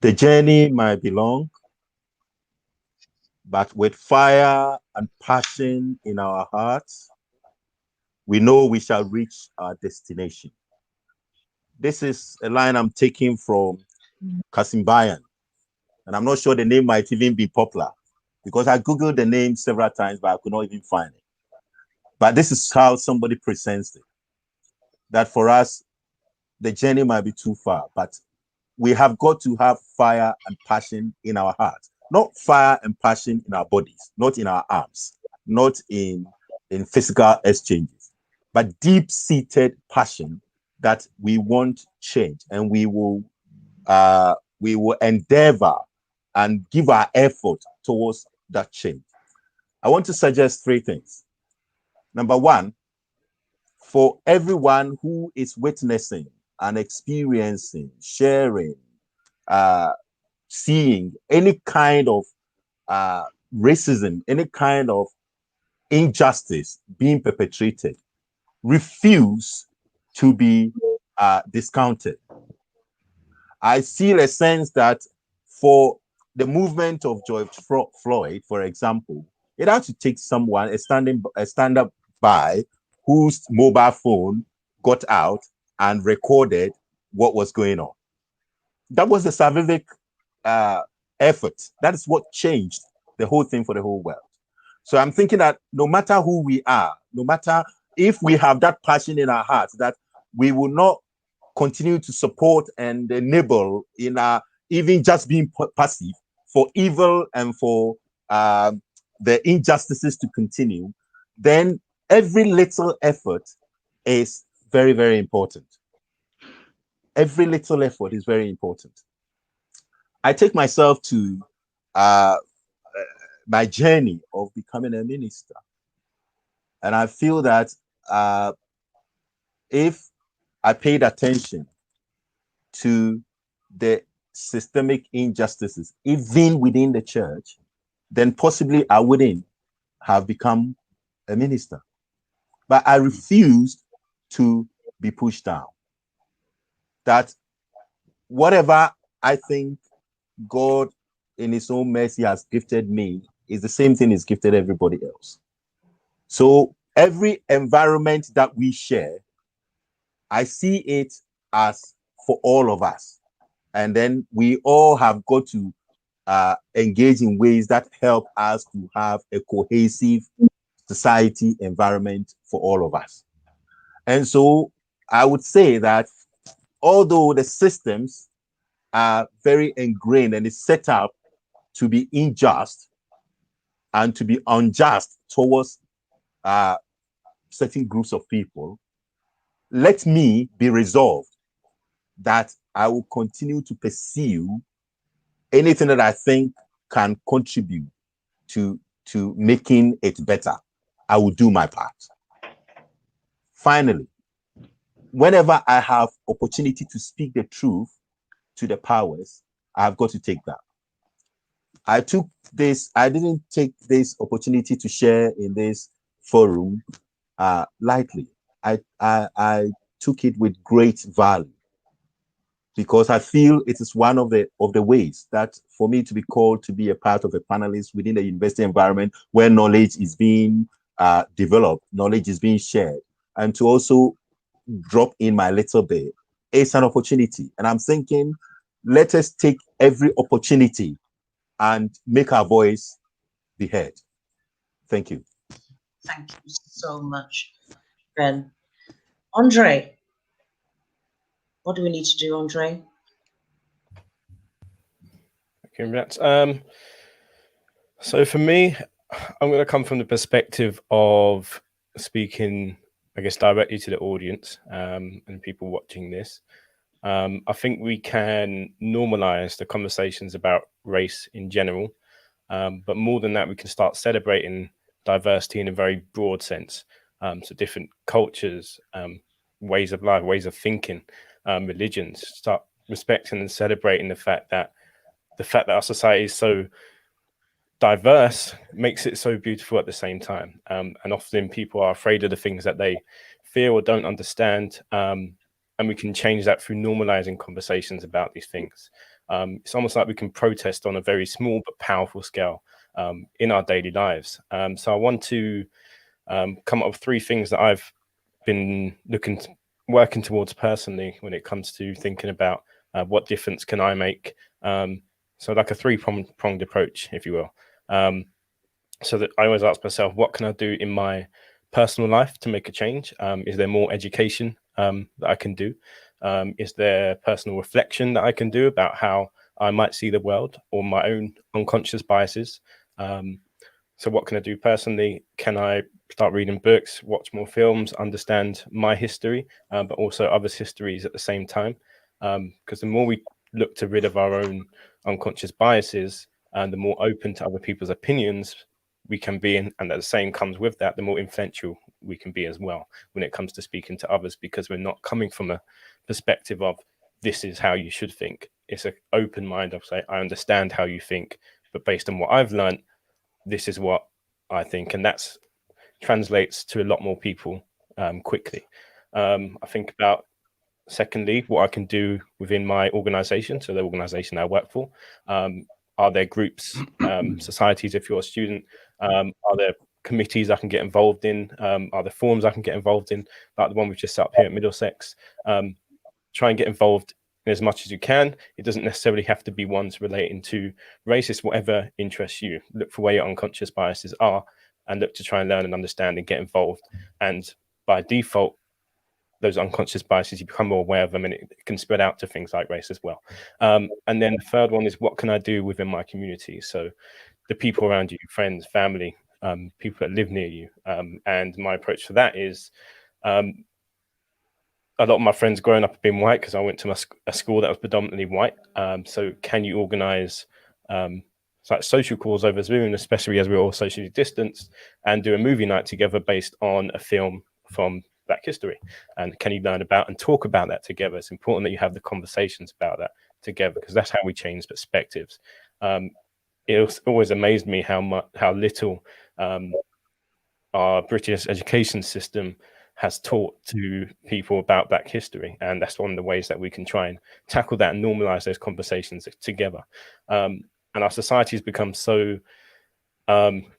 The journey might be long, but with fire and passion in our hearts, we know we shall reach our destination. This is a line I'm taking from Kasim Bayan, and I'm not sure the name might even be popular because I Googled the name several times, but I could not even find it. But this is how somebody presents it, that for us, the journey might be too far, but we have got to have fire and passion in our hearts, not fire and passion in our bodies, not in our arms, not in physical exchanges, but deep-seated passion that we want change, and we will endeavor and give our effort towards that change. I want to suggest three things. Number one, for everyone who is witnessing and experiencing, sharing, seeing any kind of racism, any kind of injustice being perpetrated, refuse to be discounted. I feel a sense that for the movement of George Floyd, for example, it had to take someone, a stand-up by whose mobile phone got out and recorded what was going on. That was the civic effort. That is what changed the whole thing for the whole world. So I'm thinking that no matter who we are, no matter if we have that passion in our hearts, that we will not continue to support and enable in even just being passive for evil and for the injustices to continue, then every little effort is very, very important. Every little effort is very important. I take myself to my journey of becoming a minister. And I feel that if I paid attention to the systemic injustices, even within the church, then possibly I wouldn't have become a minister. But I refused to be pushed down. That whatever I think God in his own mercy has gifted me is the same thing he's gifted everybody else. So every environment that we share, I see it as for all of us. And then we all have got to engage in ways that help us to have a cohesive society environment for all of us. And so I would say that although the systems are very ingrained and is set up to be unjust and to be unjust towards certain groups of people, let me be resolved that I will continue to pursue anything that I think can contribute to making it better. I will do my part. Finally, whenever I have opportunity to speak the truth to the powers, I have got to take that. I didn't take this opportunity to share in this forum lightly. I took it with great value, because I feel it is one of the ways that for me to be called to be a part of a panelist within the university environment where knowledge is being developed, knowledge is being shared, and to also drop in my little bit, it's an opportunity. And I'm thinking, let us take every opportunity and make our voice be heard. Thank you. Thank you so much, Ben. Andre, what do we need to do, Andre? Congrats. So for me, I'm going to come from the perspective of speaking, I guess, directly to the audience and people watching this. I think we can normalize the conversations about race in general, but more than that, we can start celebrating diversity in a very broad sense. So different cultures, ways of life, ways of thinking, religions, start respecting and celebrating the fact that our society is so diverse makes it so beautiful at the same time. And often people are afraid of the things that they fear or don't understand. And we can change that through normalizing conversations about these things. It's almost like we can protest on a very small but powerful scale in our daily lives. So I want to come up with 3 things that I've been working towards personally when it comes to thinking about what difference can I make. So like a 3-pronged approach, if you will. So that I always ask myself, what can I do in my personal life to make a change? Is there more education that I can do? Is there personal reflection that I can do about how I might see the world or my own unconscious biases? So what can I do personally? Can I start reading books, watch more films, understand my history, but also others' histories at the same time? Because the more we look to rid of our own unconscious biases, and the more open to other people's opinions we can be, and at the same comes with that, the more influential we can be as well when it comes to speaking to others, because we're not coming from a perspective of this is how you should think. It's an open mind of say, I understand how you think, but based on what I've learned, this is what I think, and that's translates to a lot more people quickly. I think about, secondly, what I can do within my organization, so the organization I work for. Are there groups, societies, if you're a student? Are there committees I can get involved in? Are there forums I can get involved in, like the one we've just set up here at Middlesex? Try and get involved in as much as you can. It doesn't necessarily have to be ones relating to race. It's whatever interests you. Look for where your unconscious biases are and look to try and learn and understand and get involved. And by default, those unconscious biases, you become more aware of them, and it can spread out to things like race as well. And then the third one is, what can I do within my community? So the people around you, friends, family, people that live near you. And my approach for that is, a lot of my friends growing up have been white because I went to a school that was predominantly white. So can you organize like social calls over Zoom, especially as we're all socially distanced, and do a movie night together based on a film from Black history? And can you learn about and talk about that together? It's important that you have the conversations about that, together, because that's how we change perspectives. It always amazed me how little our British education system has taught to people about Black history, and that's one of the ways that we can try and tackle that and normalize those conversations together. And our society has become so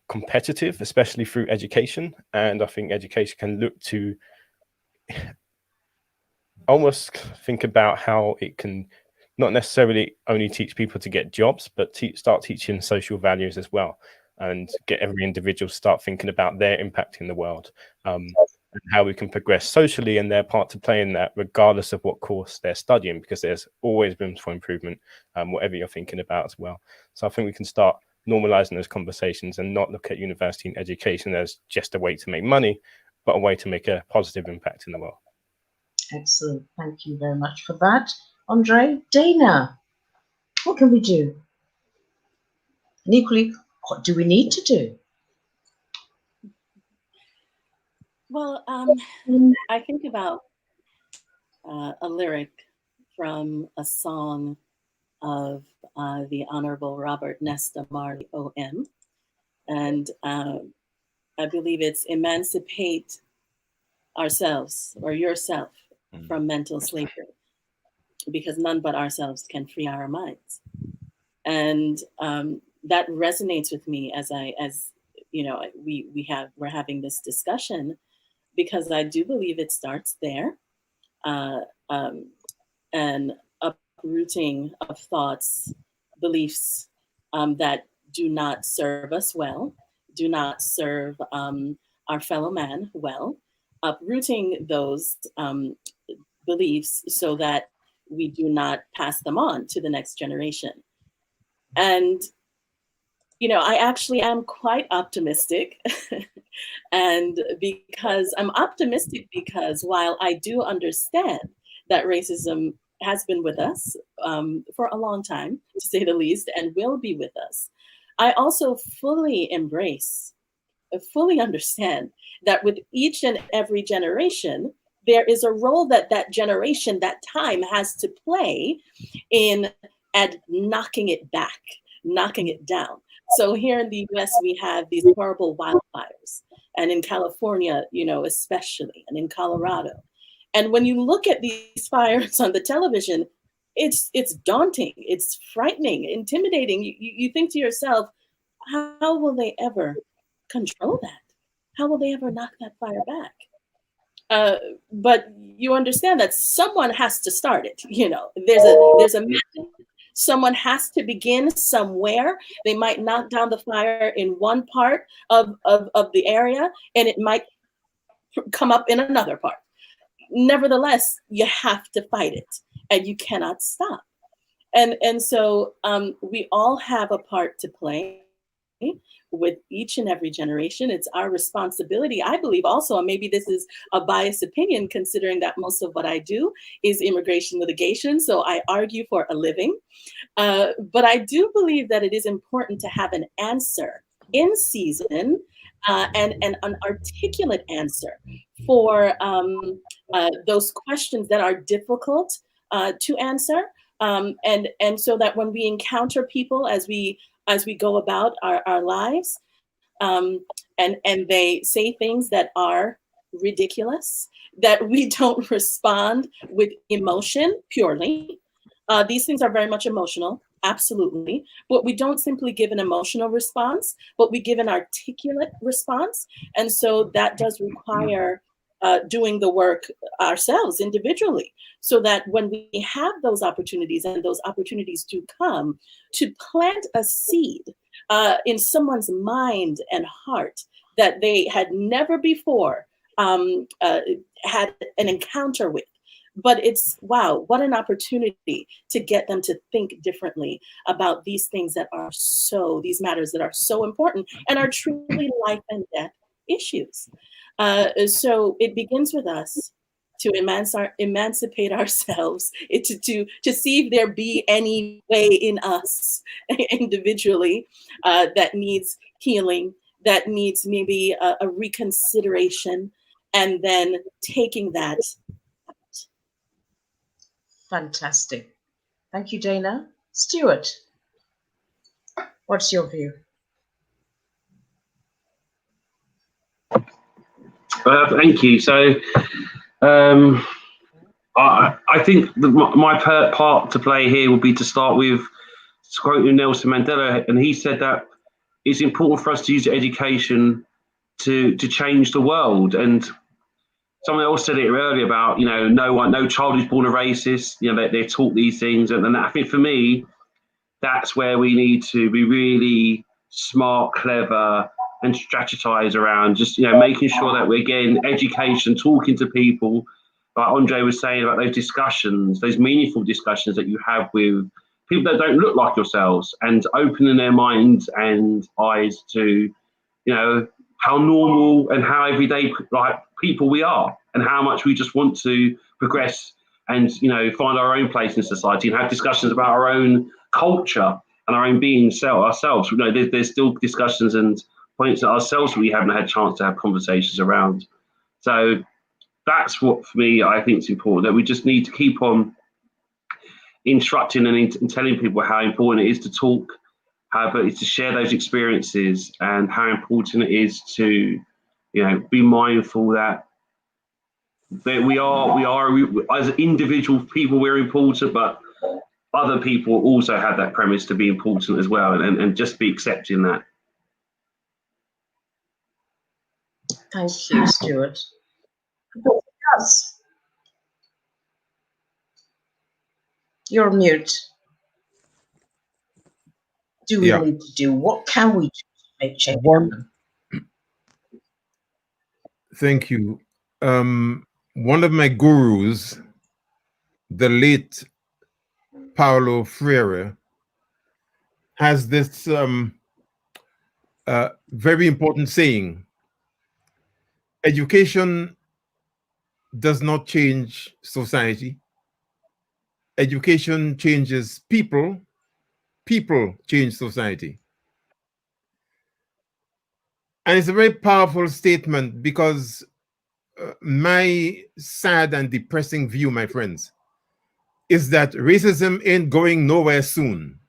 competitive, especially through education, and I think education can look to almost think about how it can not necessarily only teach people to get jobs, but start teaching social values as well, and get every individual to start thinking about their impact in the world, and how we can progress socially and their part to play in that, regardless of what course they're studying, because there's always room for improvement, whatever you're thinking about as well. So I think we can start normalizing those conversations and not look at university and education as just a way to make money, but a way to make a positive impact in the world. Excellent. Thank you very much for that, Andre. Dana, what can we do? And equally, what do we need to do? Well, I think about a lyric from a song of the Honorable Robert Nesta Marley, OM. And I believe it's emancipate ourselves or yourself from mental slavery, because none but ourselves can free our minds. And that resonates with me as you know, we're having this discussion, because I do believe it starts there, and uprooting of thoughts, beliefs that do not serve us well, do not serve our fellow man well, uprooting those beliefs so that we do not pass them on to the next generation. And, you know, I actually am quite optimistic. And because I'm optimistic, because while I do understand that racism has been with us for a long time, to say the least, and will be with us, I also fully embrace, fully understand that with each and every generation, there is a role that that generation, that time has to play in at knocking it back, knocking it down. So here in the US, we have these horrible wildfires, and in California, you know, especially, and in Colorado. And when you look at these fires on the television, it's daunting, it's frightening, intimidating. You think to yourself, how will they ever control that? How will they ever knock that fire back? But you understand that someone has to start it. You know, there's a method. Someone has to begin somewhere. They might knock down the fire in one part of the area, and it might come up in another part. Nevertheless, you have to fight it, and you cannot stop. And so we all have a part to play with each and every generation. It's our responsibility, I believe also, and maybe this is a biased opinion considering that most of what I do is immigration litigation, so I argue for a living. But I do believe that it is important to have an answer in season, and an articulate answer for those questions that are difficult to answer. And so that when we encounter people as we go about our lives, and they say things that are ridiculous, that we don't respond with emotion purely. These things are very much emotional, absolutely. But we don't simply give an emotional response, but we give an articulate response. And so that does require doing the work ourselves individually, so that when we have those opportunities, and those opportunities do come, to plant a seed in someone's mind and heart that they had never before had an encounter with. But it's, wow, what an opportunity to get them to think differently about these things that are these matters that are so important and are truly life and death issues. So it begins with us to emancipate ourselves, to see if there be any way in us individually that needs healing, that needs maybe a reconsideration, and then taking that. Fantastic. Thank you, Dana. Stuart, what's your view? Thank you. So, I think my part to play here would be to start with quoting Nelson Mandela, and he said that it's important for us to use education to change the world. And someone else said it earlier about, you know, no child is born a racist. You know, they're taught these things, and I think for me, that's where we need to be really smart, clever, and strategize around just, you know, making sure that we're getting education, talking to people, like Andre was saying about those discussions, those meaningful discussions that you have with people that don't look like yourselves, and opening their minds and eyes to, you know, how normal and how everyday like people we are, and how much we just want to progress and, you know, find our own place in society and have discussions about our own culture and our own being ourselves. You know, there's still discussions and points that ourselves we haven't had a chance to have conversations around. So that's what, for me, I think is important, that we just need to keep on instructing and telling people how important it is to talk, how it is to share those experiences, and how important it is to, you know, be mindful that we are as individual people, we're important, but other people also have that premise to be important as well, and just be accepting that. Thank you, Stuart. Yes. You're mute. Do we need to do? What can we do to make change happen? Thank you. One of my gurus, the late Paulo Freire, has this very important saying: education does not change society. Education changes people. People change society. And it's a very powerful statement, because my sad and depressing view, my friends, is that racism ain't going nowhere soon.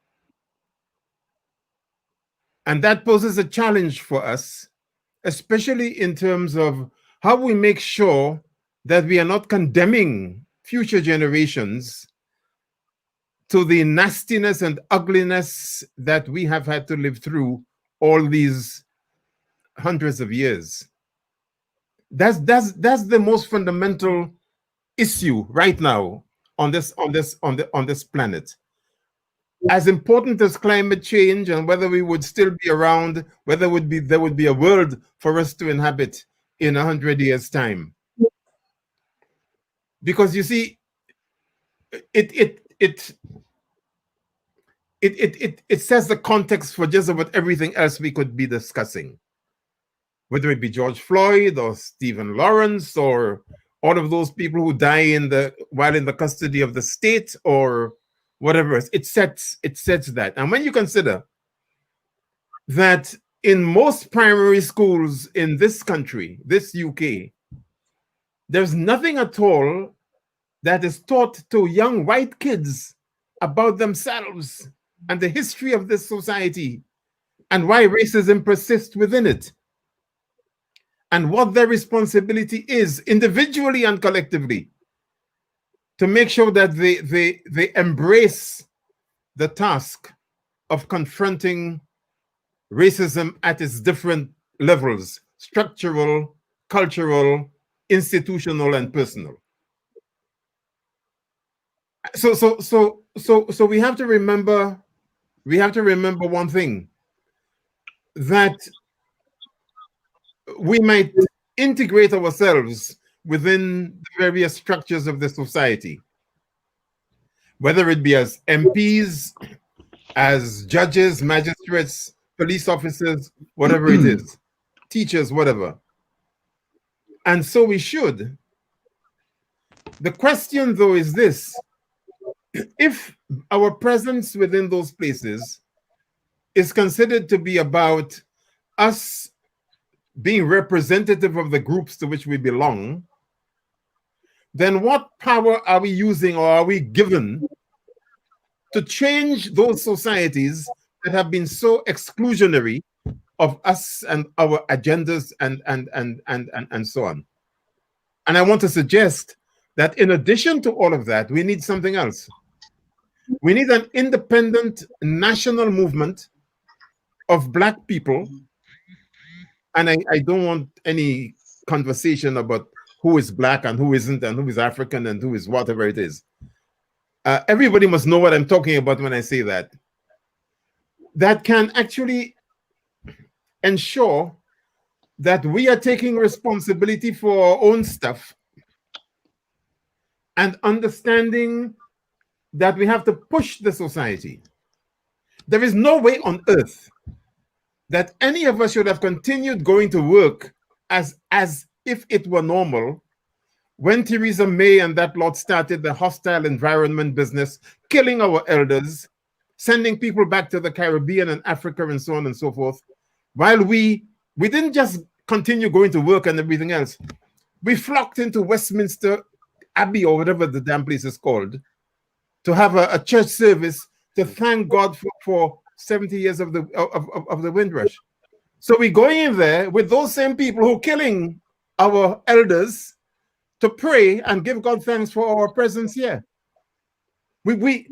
And that poses a challenge for us, especially in terms of how we make sure that we are not condemning future generations to the nastiness and ugliness that we have had to live through all these hundreds of years. That's the most fundamental issue right now on this planet. As important as climate change and whether we would still be around, whether there would be a world for us to inhabit in 100 years' time. Because you see, it sets the context for just about everything else we could be discussing. Whether it be George Floyd or Stephen Lawrence or all of those people who die while in the custody of the state or whatever else, it sets that. And when you consider that in most primary schools in this country, this UK, there's nothing at all that is taught to young white kids about themselves and the history of this society and why racism persists within it, and what their responsibility is individually and collectively to make sure that they embrace the task of confronting racism at its different levels: structural, cultural, institutional, and personal. So we have to remember one thing, that we might integrate ourselves within the various structures of the society, whether it be as MPs, as judges, magistrates, police officers, whatever it is, teachers, whatever. And so we should. The question, though, is this: if our presence within those places is considered to be about us being representative of the groups to which we belong, then what power are we using or are we given to change those societies that have been so exclusionary of us and our agendas and so on. And I want to suggest that in addition to all of that, we need something else. We need an independent national movement of Black people. And I don't want any conversation about who is Black and who isn't, and who is African and who is whatever it is. Everybody must know what I'm talking about when I say that. That can actually ensure that we are taking responsibility for our own stuff and understanding that we have to push the society. There is no way on earth that any of us should have continued going to work as if it were normal when Theresa May and that lot started the hostile environment business, killing our elders, sending people back to the Caribbean and Africa and so on and so forth, while we didn't just continue going to work and everything else. We flocked into Westminster Abbey or whatever the damn place is called to have a church service to thank God for 70 years of the Windrush. So we're going in there with those same people who are killing our elders to pray and give God thanks for our presence here. We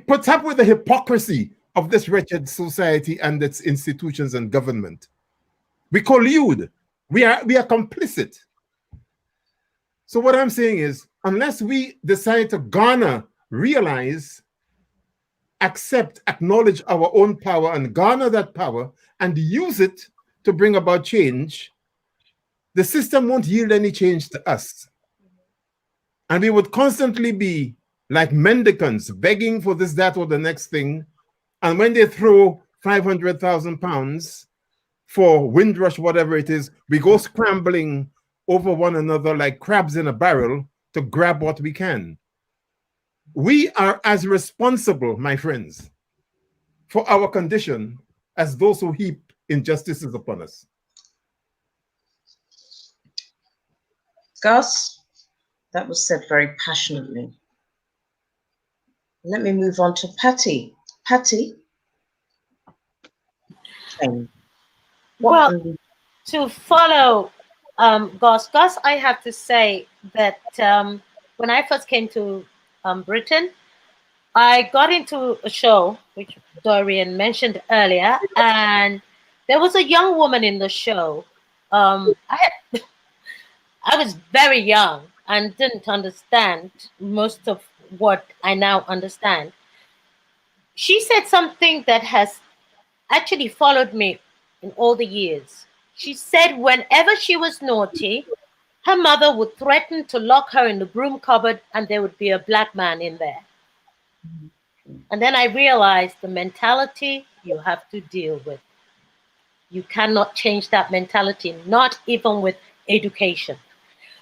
put up with the hypocrisy of this wretched society and its institutions and government. We collude. We are complicit. So what I'm saying is, unless we decide to garner, realize, accept, acknowledge our own power and garner that power and use it to bring about change, the system won't yield any change to us. And we would constantly be like mendicants, begging for this, that, or the next thing. And when they throw 500,000 pounds for Windrush, whatever it is, we go scrambling over one another like crabs in a barrel to grab what we can. We are as responsible, my friends, for our condition as those who heap injustices upon us. Gus, that was said very passionately. Let me move on to Patty. Patty? Well, to follow Gus, I have to say that when I first came to Britain, I got into a show, which Doirean mentioned earlier, and there was a young woman in the show. I was very young and didn't understand most of what I now understand. She said something that has actually followed me in all the years. She said whenever she was naughty, her mother would threaten to lock her in the broom cupboard and there would be a Black man in there. And then I realized the mentality you have to deal with. You cannot change that mentality, not even with education.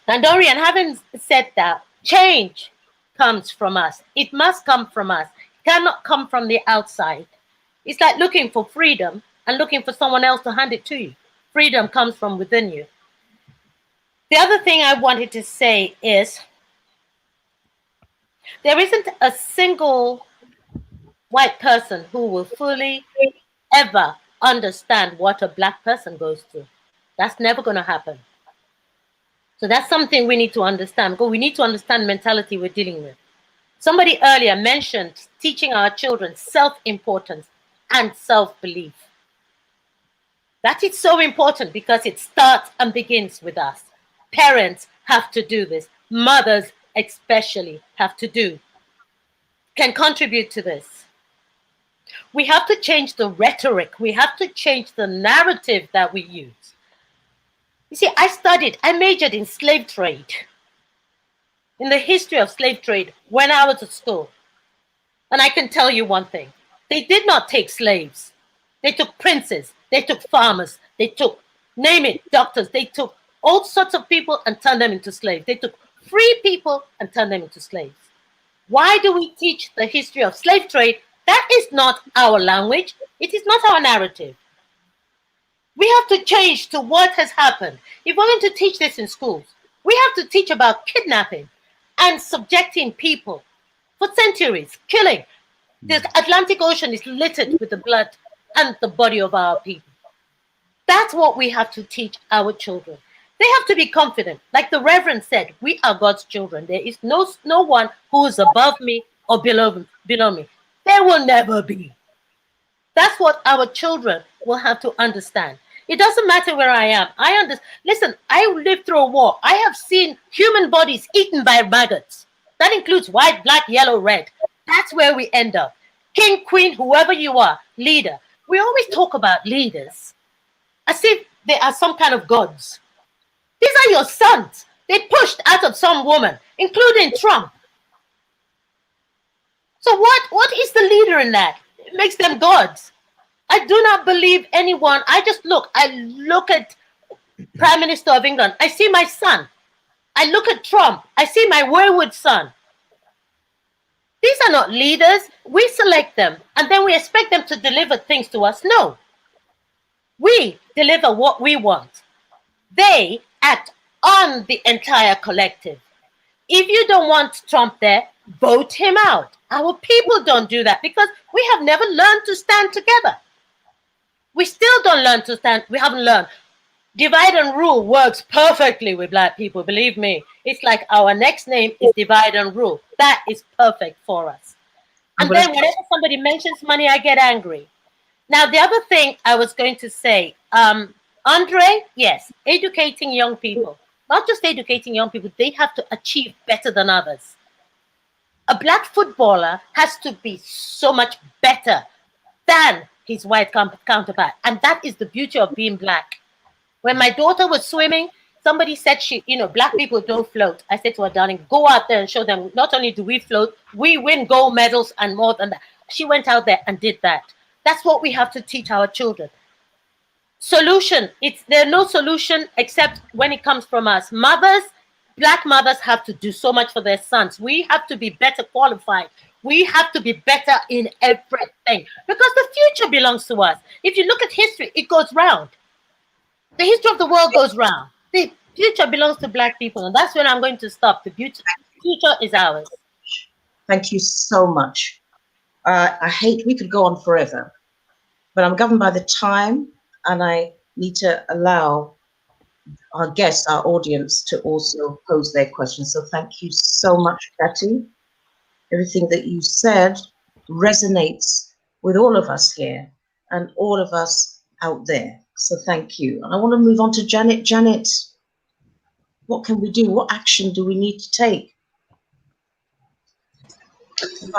Now, Doirean, having said that, change comes from us. It must come from us. It cannot come from the outside. It's like looking for freedom and looking for someone else to hand it to you. Freedom comes from within you. The other thing I wanted to say is there isn't a single white person who will fully ever understand what a Black person goes through. That's never going to happen. So that's something we need to understand, because we need to understand the mentality we're dealing with. Somebody earlier mentioned teaching our children self-importance and self-belief. That is so important because it starts and begins with us. Parents have to do this. Mothers especially have to can contribute to this. We have to change the rhetoric. We have to change the narrative that we use. You see, I majored in slave trade, in the history of slave trade when I was at school. And I can tell you one thing. They did not take slaves. They took princes. They took farmers. They took, name it, doctors. They took all sorts of people and turned them into slaves. They took free people and turned them into slaves. Why do we teach the history of slave trade? That is not our language. It is not our narrative. We have to change to what has happened. If we're going to teach this in schools, we have to teach about kidnapping and subjecting people for for centuries, killing. The Atlantic Ocean is littered with the blood and the body of our people. That's what we have to teach our children. They have to be confident. Like the Reverend said, we are God's children. There is no one who is above me or below me. There will never be. That's what our children will have to understand. It doesn't matter where I am. I understand. Listen, I lived through a war. I have seen human bodies eaten by maggots. That includes white, black, yellow, red. That's where we end up. King, queen, whoever you are, leader. We always talk about leaders as if they are some kind of gods. These are your sons. They pushed out of some woman, including Trump. So what is the leader in that? It makes them gods. I do not believe anyone. I look at Prime Minister of England. I see my son. I look at Trump. I see my wayward son. These are not leaders. We select them and then we expect them to deliver things to us. No. We deliver what we want. They act on the entire collective. If you don't want Trump there, vote him out. Our people don't do that because we have never learned to stand together. We still don't learn to stand. We haven't learned. Divide and rule works perfectly with Black people, believe me. It's like our next name is divide and rule. That is perfect for us. And then whenever somebody mentions money, I get angry. Now, the other thing I was going to say, Andre, yes, educating young people. Not just educating young people, they have to achieve better than others. A Black footballer has to be so much better than his white counterpart. And that is the beauty of being Black. When my daughter was swimming, somebody said Black people don't float. I said to her, darling, go out there and show them not only do we float, we win gold medals and more than that. She went out there and did that. That's what we have to teach our children. Solution. There's no solution except when it comes from us. Mothers, Black mothers have to do so much for their sons. We have to be better qualified. We have to be better in everything because the future belongs to us. If you look at history, it goes round. The history of the world goes round. The future belongs to Black people, and that's when I'm going to stop. The future is ours. Thank you so much. We could go on forever, but I'm governed by the time, and I need to allow our guests, our audience, to also pose their questions. So thank you so much, Betty. Everything that you said resonates with all of us here and all of us out there. So thank you. And I want to move on to Janet. Janet, what can we do? What action do we need to take?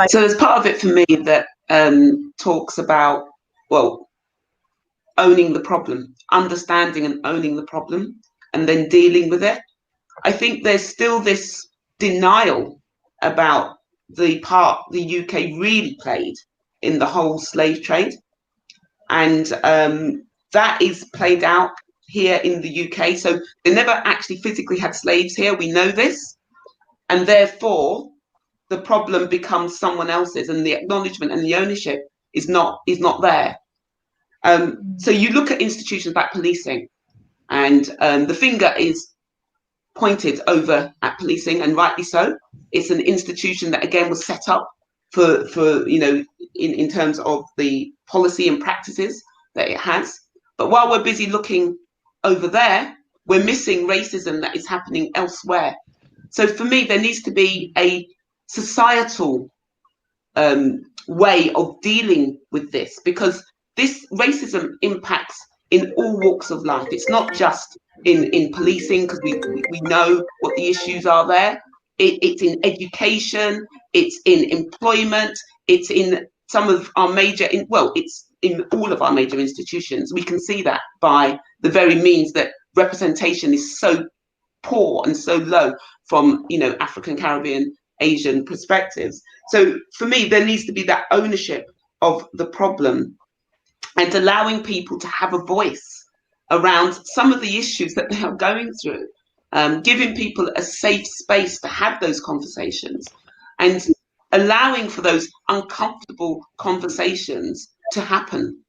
So there's part of it for me that talks about, well, owning the problem, understanding and owning the problem, and then dealing with it. I think there's still this denial about the part the UK really played in the whole slave trade. And that is played out here in the UK. So they never actually physically had slaves here. We know this. And therefore, the problem becomes someone else's, and the acknowledgement and the ownership is not there. So you look at institutions like policing, and the finger is pointed over at policing, and rightly so. It's an institution that again was set up for in terms of the policy and practices that it has. But while we're busy looking over there, we're missing racism that is happening elsewhere. So for me, there needs to be a societal way of dealing with this, because this racism impacts in all walks of life. It's not just in policing, because we know what the issues are there. It's in education, it's in employment, it's in some of our major, it's in all of our major institutions. We can see that by the very means that representation is so poor and so low from, African, Caribbean, Asian perspectives. So for me, there needs to be that ownership of the problem and allowing people to have a voice around some of the issues that they are going through, giving people a safe space to have those conversations and allowing for those uncomfortable conversations to happen,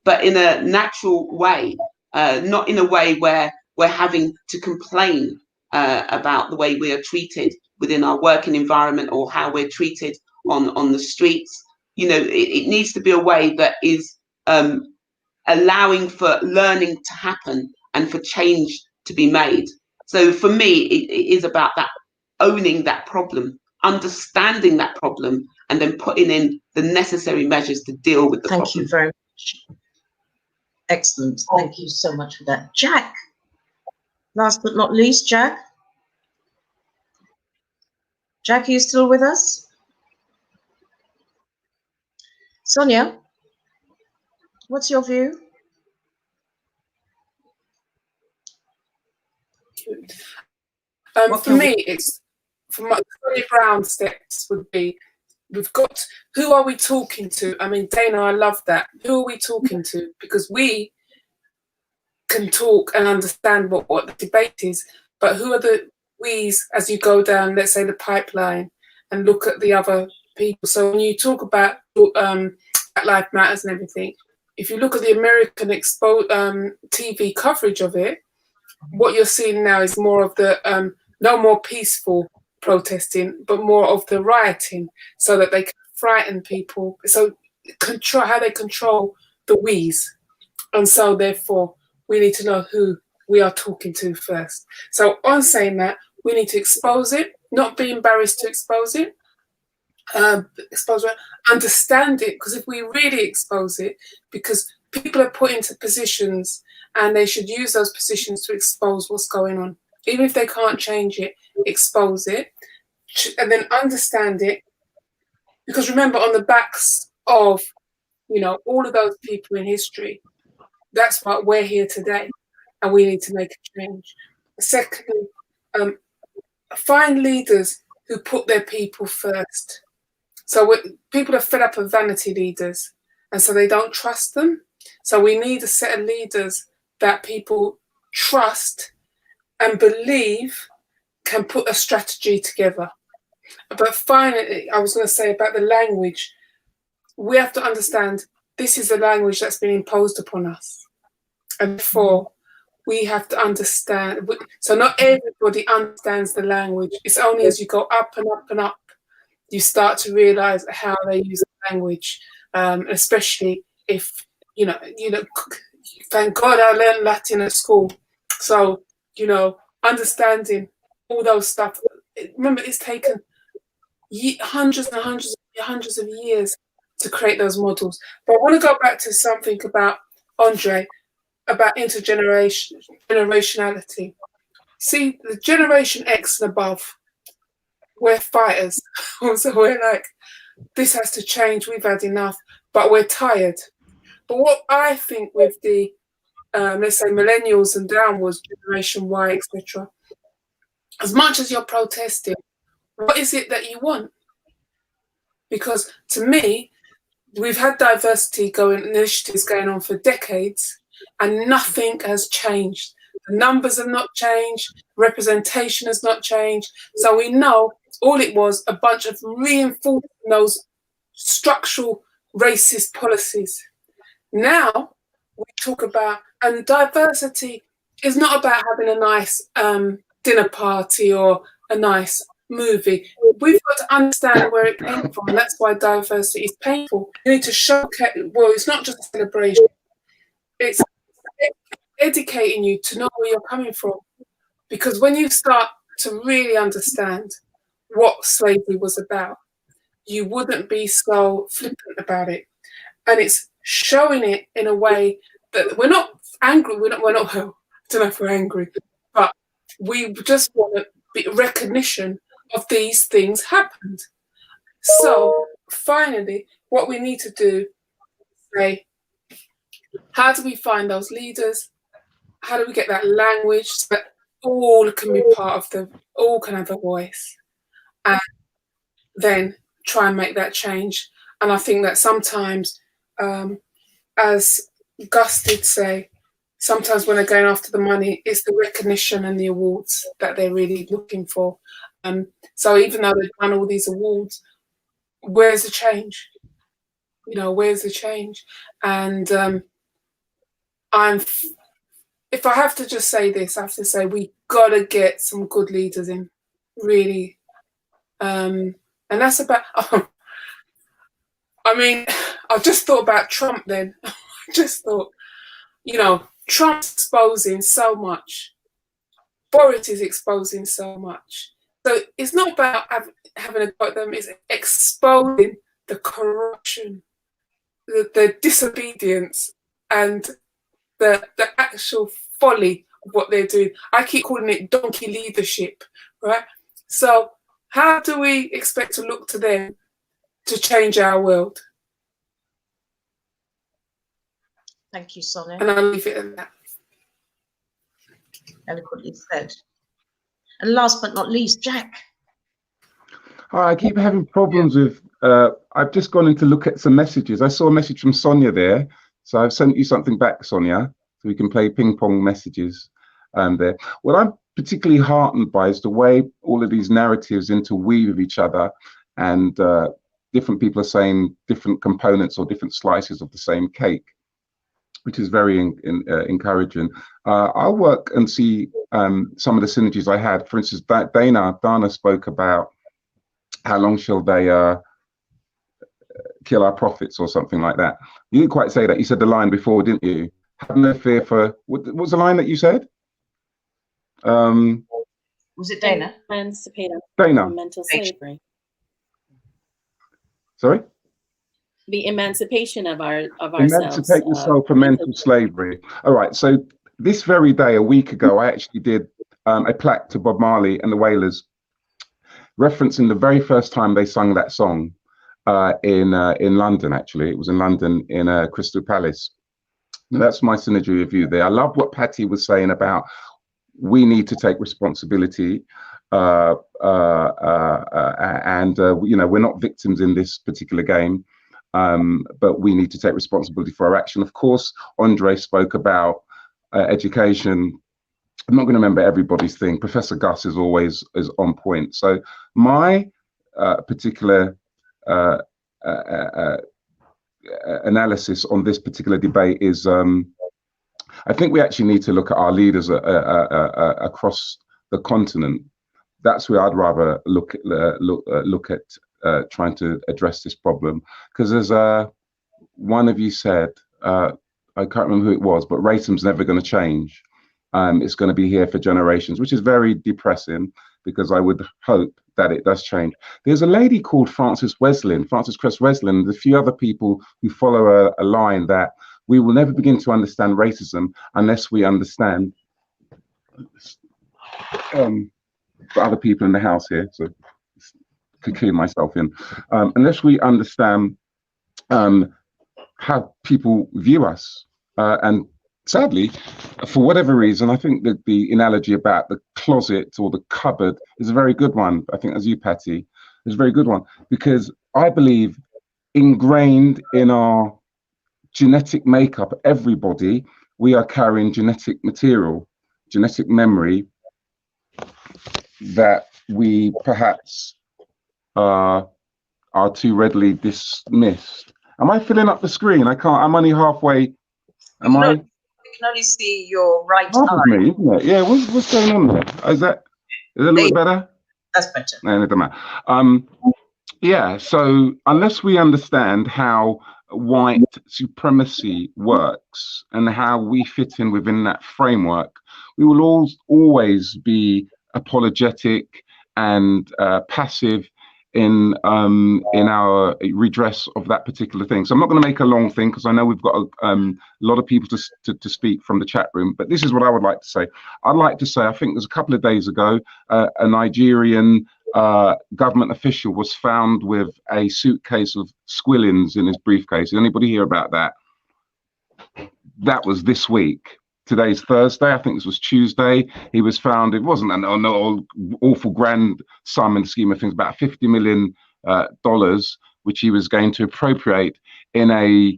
but in a natural way, not in a way where we're having to complain about the way we are treated within our working environment or how we're treated on the streets. You know, it needs to be a way that is allowing for learning to happen and for change to be made. So for me, it is about that, owning that problem, understanding that problem, and then putting in the necessary measures to deal with the problem. Thank you very much. Excellent. Thank you so much for that. Jack, last but not least, Jack. Jack, are you still with us? Sonia, what's your view? For me, it's from my Brown steps would be, we've got, who are we talking to? I mean, Dana, I love that. Who are we talking to? Because we can talk and understand what the debate is, but who are the we's as you go down, let's say, the pipeline and look at the other people? So when you talk about Black Lives Matters and everything, if you look at the American TV coverage of it, what you're seeing now is more of the no more peaceful protesting, but more of the rioting, so that they can frighten people. So control how they control the we's, and so therefore we need to know who we are talking to first. So on saying that, we need to expose it, not be embarrassed to expose it, understand it, because if we really expose it, because people are put into positions and they should use those positions to expose what's going on. Even if they can't change it, expose it, and then understand it. Because remember, on the backs of, you know, all of those people in history, that's why we're here today, and we need to make a change. Secondly, find leaders who put their people first. So people are fed up of vanity leaders, and so they don't trust them. So we need a set of leaders that people trust and believe can put a strategy together. But finally, I was going to say about the language, we have to understand this is a language that's been imposed upon us. And therefore, we have to understand. So not everybody understands the language. It's only as you go up and up and up, you start to realize how they use the language, especially if, you know, thank God I learned Latin at school. So, you know, understanding all those stuff. Remember, it's taken hundreds and hundreds of years to create those models. But I want to go back to something about Andre, about generationality. See, the Generation X and above, we're fighters. So we're like, this has to change, we've had enough, but we're tired. But what I think with the, let's say, millennials and downwards, Generation Y, etc., as much as you're protesting, what is it that you want? Because to me, we've had diversity initiatives going on for decades, and nothing has changed. The numbers have not changed, representation has not changed. So we know all it was a bunch of reinforcing those structural racist policies. Now we talk about, and diversity is not about having a nice dinner party or a nice movie. We've got to understand where it came from. And that's why diversity is painful. You need to showcase, well, it's not just a celebration. It's educating you to know where you're coming from. Because when you start to really understand what slavery was about, you wouldn't be so flippant about it. And it's showing it in a way that we're not angry. We're not. I don't know if we're angry, but we just want a recognition of these things happened. So finally, what we need to do is say, how do we find those leaders? How do we get that language so that all can be part of all can have a voice, and then try and make that change? And I think that sometimes, as Gus did say, sometimes when they're going after the money, it's the recognition and the awards that they're really looking for. So even though they've won all these awards, where's the change? You know, where's the change? And if I have to just say this, I have to say we got to get some good leaders in, really. And that's about, I mean, I just thought about Trump then. I just thought, you know, Trump's exposing so much. Boris is exposing so much. So it's not about having a go at them, it's exposing the corruption, the disobedience, and the actual folly of what they're doing. I keep calling it donkey leadership, right? So how do we expect to look to them to change our world? Thank you, Sonia. And I'll leave it at that. Eloquently said. And last but not least, Jack. Hi, I keep having problems with, I've just gone in to look at some messages. I saw a message from Sonia there. So I've sent you something back, Sonia, so we can play ping pong messages there. What I'm particularly heartened by is the way all of these narratives interweave with each other, and different people are saying different components or different slices of the same cake, which is very encouraging. I'll work and see some of the synergies I had. For instance, Dana spoke about how long shall they kill our prophets or something like that. You didn't quite say that. You said the line before, didn't you? Have no fear for, what was the line that you said? Was it Dana? Emancipate Dana. from mental slavery. Sorry? The emancipation of ourselves. Emancipate yourself from mental slavery. All right. So this very day, a week ago, I actually did a plaque to Bob Marley and the Wailers, referencing the very first time they sung that song in London. Actually, it was in London in Crystal Palace. And that's my synergy review there. I love what Patty was saying about we need to take responsibility, and you know, we're not victims in this particular game. But we need to take responsibility for our action. Of course, Andre spoke about education. I'm not going to remember everybody's thing. Professor Gus is always on point. So my particular analysis on this particular debate is I think we actually need to look at our leaders across the continent. That's where I'd rather look at trying to address this problem, because as one of you said, I can't remember who it was, but racism's never going to change. It's going to be here for generations, which is very depressing, because I would hope that it does change. There's a lady called Frances Cress Wesleyan, and a few other people who follow a line that we will never begin to understand racism unless we understand for other people in the house here, so cocoon myself in, unless we understand how people view us. And sadly, for whatever reason, I think that the analogy about the closet or the cupboard is a very good one. I think, as you, Patty, is a very good one, because I believe ingrained in our genetic makeup, everybody, we are carrying genetic material, genetic memory that we perhaps are too readily dismissed. Am I filling up the screen? I can't. I'm only halfway. Am I? We can only see your right Half of eye. me, isn't it? Yeah. What's going on there? Is it a little bit better? That's better. No, it doesn't matter. Yeah. So unless we understand how white supremacy works and how we fit in within that framework, we will always be apologetic and passive in our redress of that particular thing. So I'm not going to make a long thing, because I know we've got a lot of people to speak from the chat room, but this is what I would like to say. I'd like to say, I think there's a couple of days ago, a Nigerian government official was found with a suitcase of squillins in his briefcase. Did anybody hear about that? That was this week. Today's Thursday. I think this was Tuesday. He was found. It wasn't an awful grand sum in the scheme of things, about $50 million, which he was going to appropriate in a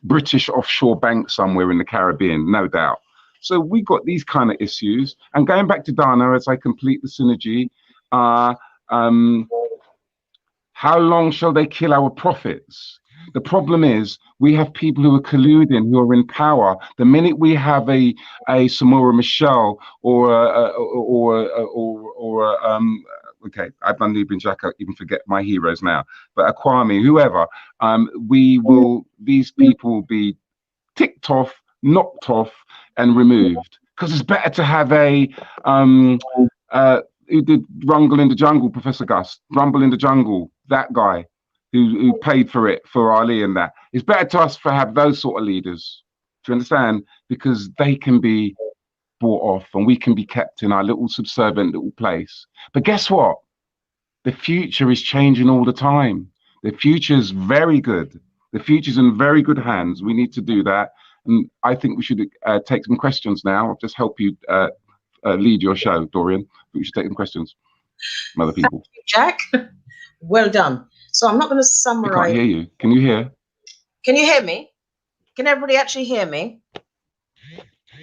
British offshore bank somewhere in the Caribbean, no doubt. So we got these kind of issues. And going back to Dana, as I complete the synergy, how long shall they kill our prophets? The problem is we have people who are colluding, who are in power. The minute we have a Samora Michelle or okay, I've done Nubian Jack, I even forget my heroes now, but Kwame, whoever, these people will be ticked off, knocked off, and removed. Because it's better to have a, who did Rumble in the Jungle, Professor Gus, Rumble in the Jungle, that guy who paid for it for Ali and that. It's better to us to have those sort of leaders. Do you understand? Because they can be brought off and we can be kept in our little subservient little place. But guess what? The future is changing all the time. The future is very good. The future's in very good hands. We need to do that. And I think we should take some questions now. I'll just help you lead your show, Doirean. We should take some questions from other people. Thank you, Jack. Well done. So I'm not going to I summarize. can't hear you. Can you hear? Can you hear me? Can everybody actually hear me?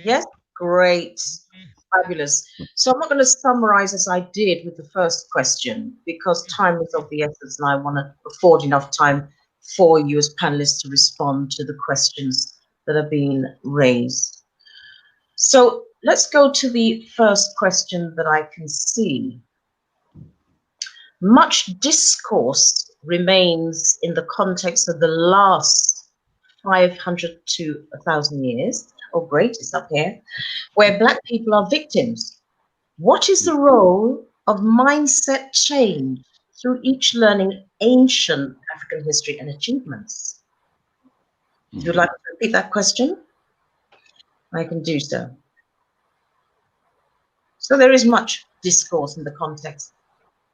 Yes? Great. Fabulous. So I'm not going to summarize as I did with the first question because time is of the essence and I want to afford enough time for you as panelists to respond to the questions that are being raised. So let's go to the first question that I can see. Much discourse remains in the context of the last 500 to 1,000 years. Oh, great, it's up here, where Black people are victims. What is the role of mindset change through each learning ancient African history and achievements? If you'd like to repeat that question, I can do so. So there is much discourse in the context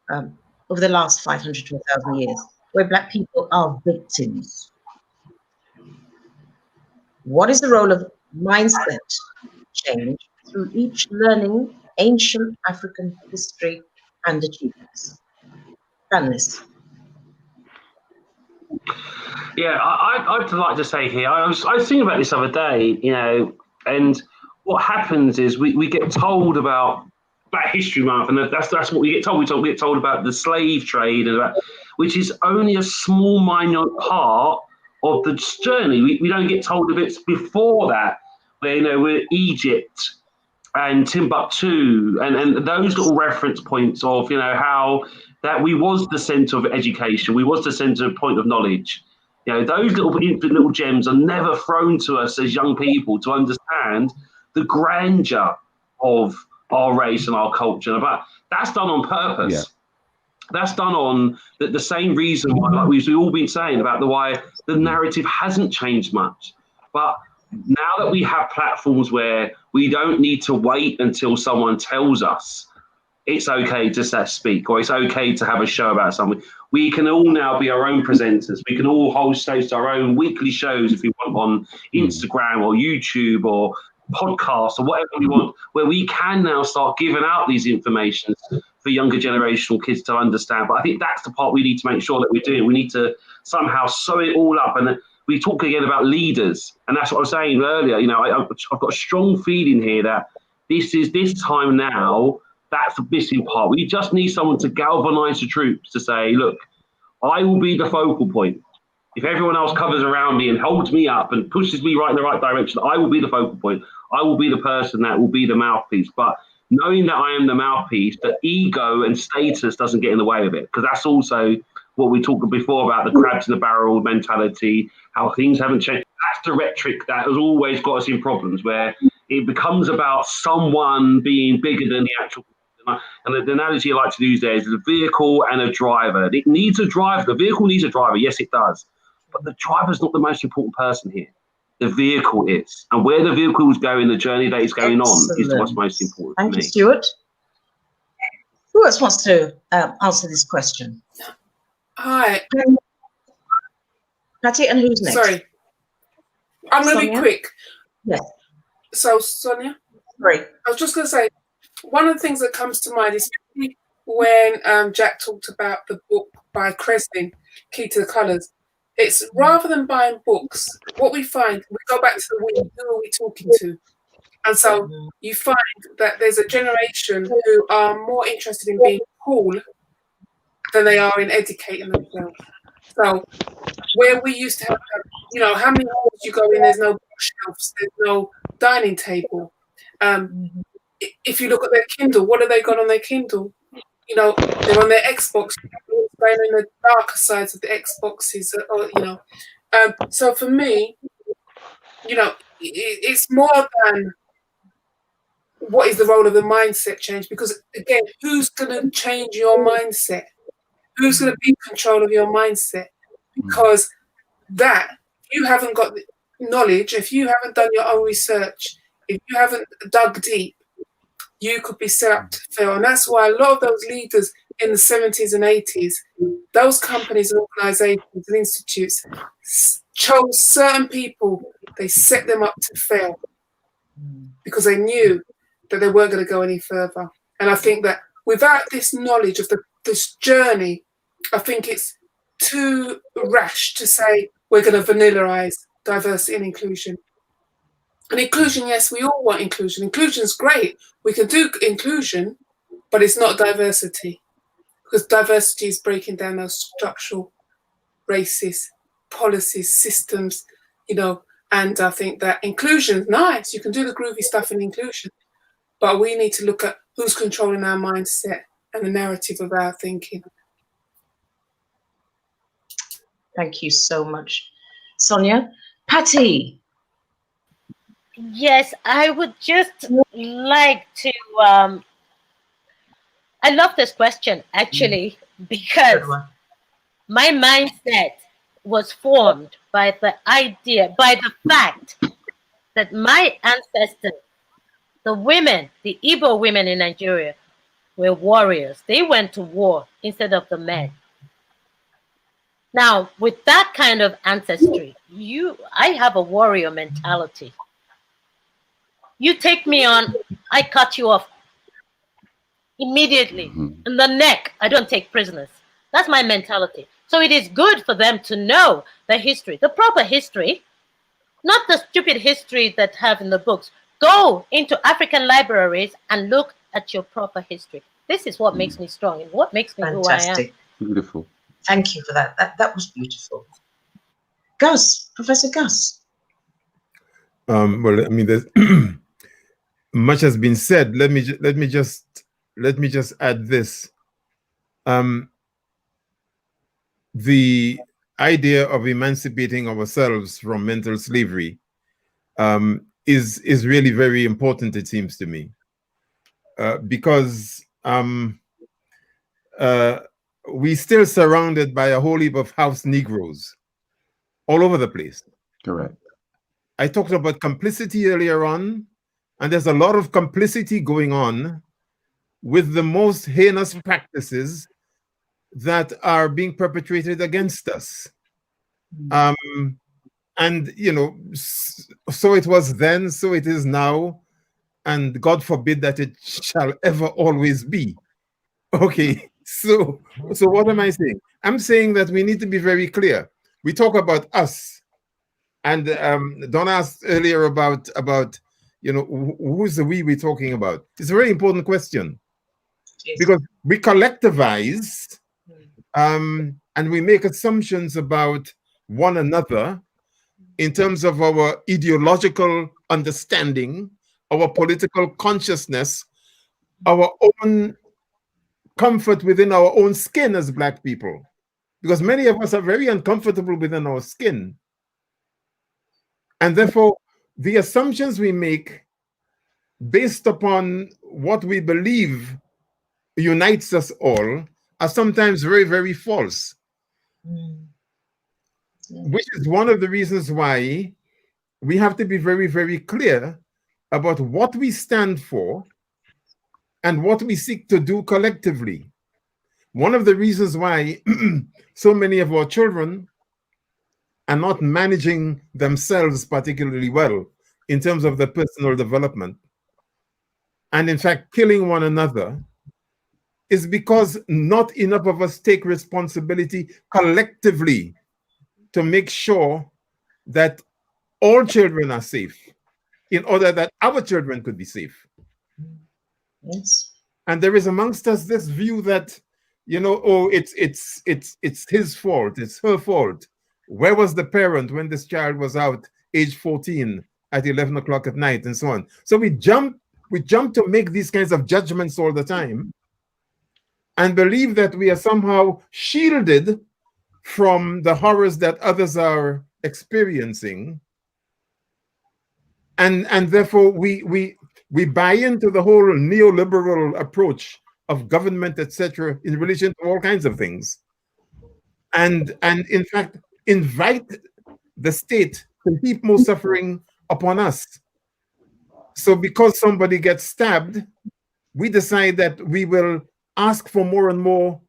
of the last 500 to 1,000 years, where Black people are victims. What is the role of mindset change through each learning ancient African history and achievements? Panelists. Yeah, I'd like to say here, I was thinking about this other day, you know, and what happens is we get told about Black History Month, and that's what we get told. We get told about the slave trade, and which is only a small, minor part of the journey. We don't get told of it before that, where, you know, we're Egypt and Timbuktu, and those little reference points of, you know, how that we was the centre of education, we was the centre point of knowledge. You know, those little gems are never thrown to us as young people to understand the grandeur of our race and our culture. But that's done on purpose. Yeah. That's done on the same reason why, like we've all been saying about why the narrative hasn't changed much. But now that we have platforms where we don't need to wait until someone tells us it's okay to speak, or it's okay to have a show about something, we can all now be our own presenters. We can all host our own weekly shows if we want on Instagram or YouTube or podcast or whatever we want, where we can now start giving out these information for younger generational kids to understand. But I think that's the part we need to make sure that we're doing. We need to somehow sew it all up. And we talk again about leaders, and that's what I was saying earlier. You know, I've got a strong feeling here that this time now. That's the missing part. We just need someone to galvanize the troops to say, look, I will be the focal point. If everyone else covers around me and holds me up and pushes me right in the right direction, I will be the focal point. I will be the person that will be the mouthpiece. But knowing that I am the mouthpiece, the ego and status doesn't get in the way of it. Because that's also what we talked before about the crabs in the barrel mentality, how things haven't changed. That's the rhetoric that has always got us in problems, where it becomes about someone being bigger than the actual. And the analogy I like to use there is a vehicle and a driver. It needs a driver. The vehicle needs a driver. Yes, it does. But the driver's not the most important person here. The vehicle is. And where the vehicle is going, the journey that it's going on is what's most important. Thank you, Stuart. Who else wants to answer this question? Hi. Patty, and who's next? Sorry. I'm going to be quick. Yes. So, Sonia? Great. I was just going to say, one of the things that comes to mind is when Jack talked about the book by Cresling, Key to the Colours. It's rather than buying books, what we find, we go back to who are we talking to? And so you find that there's a generation who are more interested in being cool than they are in educating themselves. So where we used to have, you know, how many halls you go in, there's no bookshelves, there's no dining table. If you look at their Kindle, what have they got on their Kindle? you know, they're on their Xbox, going in the darker sides of the Xboxes, or, you know. So for me, you know, it's more than what is the role of the mindset change, because again, who's going to change your mindset? Who's going to be in control of your mindset? Because that, if you haven't got the knowledge, if you haven't done your own research, if you haven't dug deep, you could be set up to fail. And that's why a lot of those leaders in the 70s and 80s, those companies and organizations and institutes chose certain people, they set them up to fail because they knew that they weren't going to go any further. And I think that without this knowledge of this journey, I think it's too rash to say we're going to vanillaize diversity and inclusion. And inclusion, yes, we all want inclusion. Inclusion is great. We can do inclusion, but it's not diversity, because diversity is breaking down those structural racist policies, systems, you know. And I think that inclusion is nice. You can do the groovy stuff in inclusion, but we need to look at who's controlling our mindset and the narrative of our thinking. Thank you so much, Sonia. Patty. Yes, I would just like to, I love this question actually, because my mindset was formed by the idea, by the fact that my ancestors, the women, the Igbo women in Nigeria, were warriors. They went to war instead of the men. Now, with that kind of ancestry, I have a warrior mentality. You take me on, I cut you off immediately. In the neck, I don't take prisoners. That's my mentality. So it is good for them to know the history, the proper history, not the stupid history that have in the books. Go into African libraries and look at your proper history. This is what makes me strong and what makes me who I am. Beautiful. Thank you for that. That was beautiful. Gus, Professor Gus. Well, I mean, there's much has been said. Let me just add this. The idea of emancipating ourselves from mental slavery is really very important, it seems to me, because we're still surrounded by a whole heap of house Negroes all over the place. Correct. I talked about complicity earlier on, and there's a lot of complicity going on with the most heinous practices that are being perpetrated against us. And, you know, so it was then, so it is now, and God forbid that it shall ever always be. Okay, so what am I saying? I'm saying that we need to be very clear. We talk about us, and Donna asked earlier about you know, who's the we we're talking about. It's a very important question, because we collectivize and we make assumptions about one another in terms of our ideological understanding, our political consciousness, our own comfort within our own skin as Black people, because many of us are very uncomfortable within our skin. And therefore, the assumptions we make based upon what we believe unites us all are sometimes very, very false. Which is one of the reasons why we have to be very, very clear about what we stand for and what we seek to do collectively. One of the reasons why so many of our children are not managing themselves particularly well in terms of their personal development, and in fact killing one another, is because not enough of us take responsibility collectively to make sure that all children are safe, in order that our children could be safe. Yes. And there is amongst us this view that, you know, oh, it's his fault, it's her fault. Where was the parent when this child was out age 14 at 11 o'clock at night, and so on? So we jump to make these kinds of judgments all the time, and believe that we are somehow shielded from the horrors that others are experiencing. And therefore we buy into the whole neoliberal approach of government, etc., in relation to all kinds of things. And in fact, invite the state to heap more suffering upon us. So because somebody gets stabbed, we decide that we will ask for more and more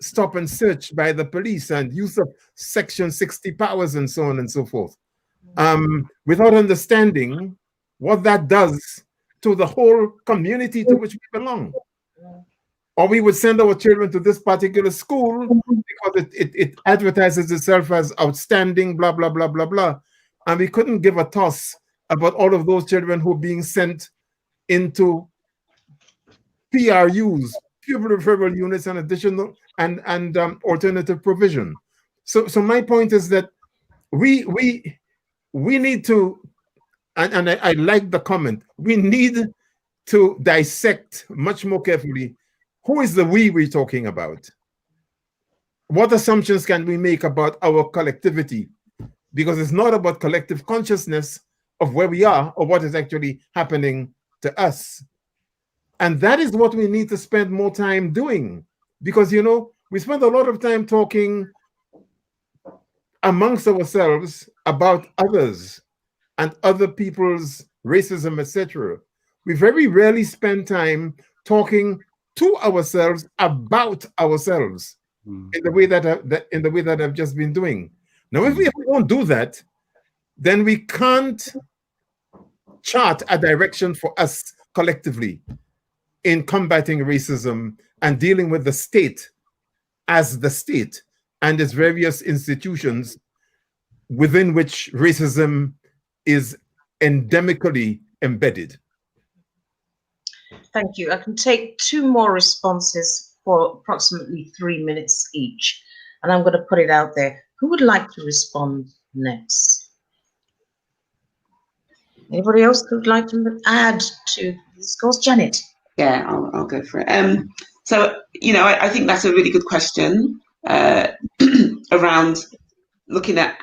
stop and search by the police and use of Section 60 powers and so on and so forth, without understanding what that does to the whole community to which we belong. Or we would send our children to this particular school because it advertises itself as outstanding, blah, blah, blah, blah, blah. And we couldn't give a toss about all of those children who are being sent into PRUs, pupil referral units, and additional and alternative provision. So my point is that we need to, and I like the comment, we need to dissect much more carefully who is the we we're talking about. What assumptions can we make about our collectivity? Because it's not about collective consciousness of where we are or what is actually happening to us. And that is what we need to spend more time doing. Because, you know, we spend a lot of time talking amongst ourselves about others and other people's racism, etc. We very rarely spend time talking to ourselves about ourselves in the way that I've just been doing. Now, if we don't do that, then we can't chart a direction for us collectively in combating racism and dealing with the state as the state and its various institutions within which racism is endemically embedded. Thank you. I can take 2 more responses for approximately 3 minutes each, and I'm going to put it out there. Who would like to respond next? Anybody else who would like to add to the discourse? Janet. Yeah, I'll go for it. So, you know, I think that's a really good question around looking at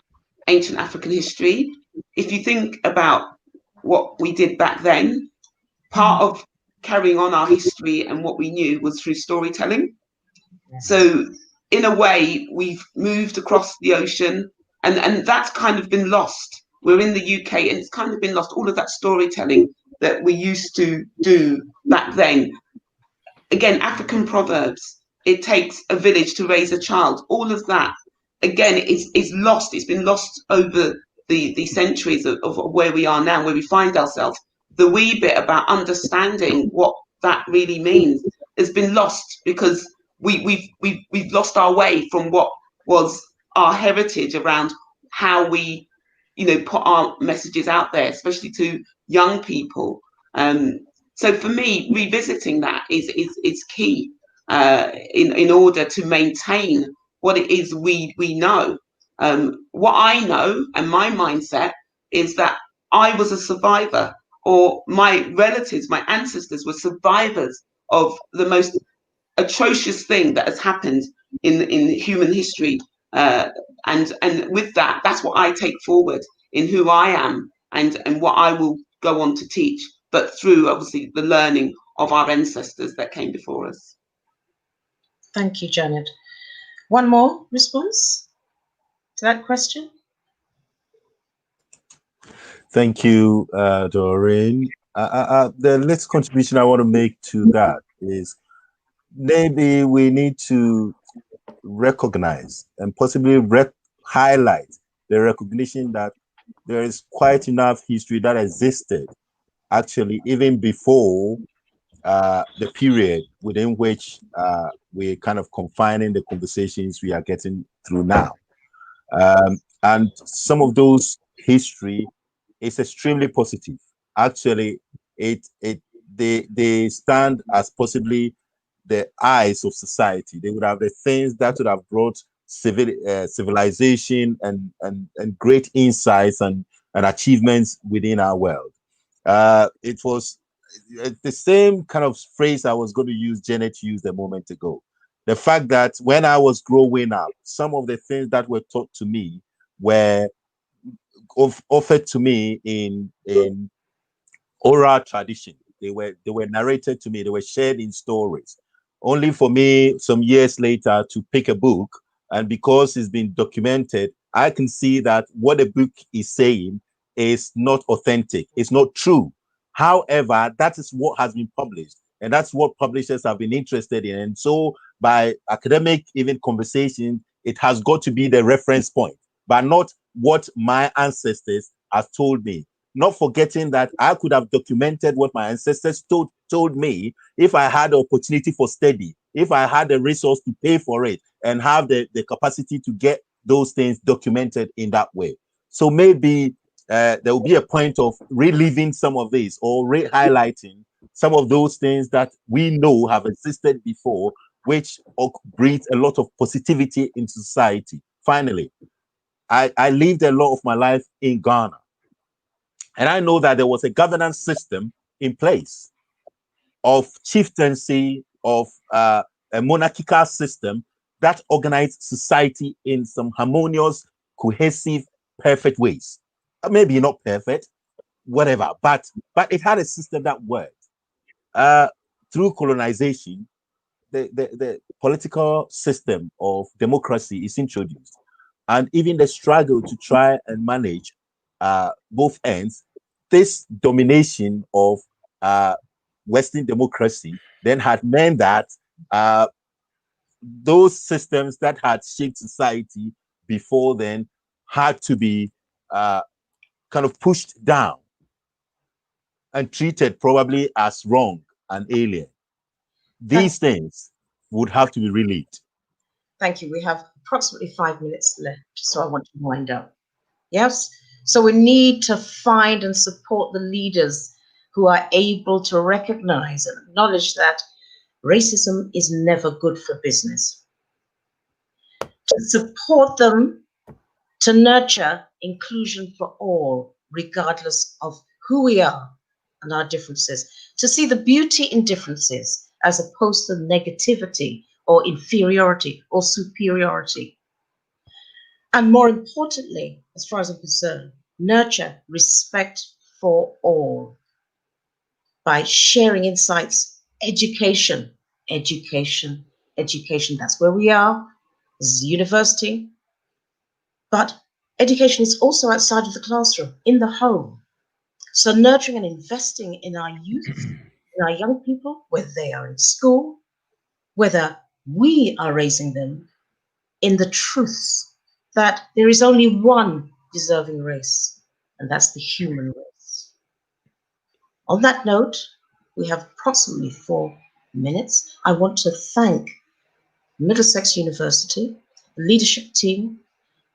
ancient African history. If you think about what we did back then, part of carrying on our history and what we knew was through storytelling. So in a way, we've moved across the ocean and that's kind of been lost. We're in the UK and it's kind of been lost, all of that storytelling that we used to do back then. Again, African proverbs, it takes a village to raise a child. All of that, again, is lost. It's been lost over the centuries of where we are now, where we find ourselves. The wee bit about understanding what that really means has been lost because we've lost our way from what was our heritage around how we, you know, put our messages out there, especially to young people. So for me, revisiting that is key in order to maintain what it is we know. What I know and my mindset is that I was a survivor, or my relatives, my ancestors were survivors of the most atrocious thing that has happened in human history. And with that, that's what I take forward in who I am and what I will go on to teach, but through obviously the learning of our ancestors that came before us. Thank you, Janet. One more response to that question? Thank you, Doreen. The next contribution I want to make to that is maybe we need to recognize and possibly highlight the recognition that there is quite enough history that existed actually even before the period within which we're kind of confining the conversations we are getting through now. And some of those history is extremely positive. Actually, they stand as possibly the eyes of society. They would have the things that would have brought civilization and great insights and achievements within our world. It was the same kind of phrase I was going to use, Janet used a moment ago. The fact that when I was growing up, some of the things that were taught to me were offered to me in oral tradition. They were narrated to me. They were shared in stories. Only for me, some years later, to pick a book, and because it's been documented, I can see that what the book is saying is not authentic. It's not true. However, that is what has been published, and that's what publishers have been interested in. And so, by academic even conversation, it has got to be the reference point, but not what my ancestors have told me. Not forgetting that I could have documented what my ancestors told me if I had the opportunity for study, if I had the resource to pay for it, and have the capacity to get those things documented in that way. So maybe there will be a point of reliving some of these, or re-highlighting some of those things that we know have existed before, which breeds a lot of positivity in society. Finally, I lived a lot of my life in Ghana. And I know that there was a governance system in place of chieftaincy, of a monarchical system that organized society in some harmonious, cohesive, perfect ways. Maybe not perfect, whatever, but it had a system that worked. Through colonization, the political system of democracy is introduced. And even the struggle to try and manage both ends, this domination of Western democracy then had meant that those systems that had shaped society before then had to be kind of pushed down and treated probably as wrong and alien. These things would have to be relived. Thank you. We have approximately 5 minutes left, so I want to wind up. Yes? So we need to find and support the leaders who are able to recognize and acknowledge that racism is never good for business. To support them, to nurture inclusion for all, regardless of who we are and our differences. To see the beauty in differences as opposed to negativity or inferiority or superiority. And more importantly, as far as I'm concerned, nurture respect for all by sharing insights, education. That's where we are. This is university. But education is also outside of the classroom, in the home. So nurturing and investing in our youth, in our young people, whether they are in school, whether we are raising them in the truths that there is only one deserving race, and that's the human race. On that note, we have approximately 4 minutes. I want to thank Middlesex University, the leadership team,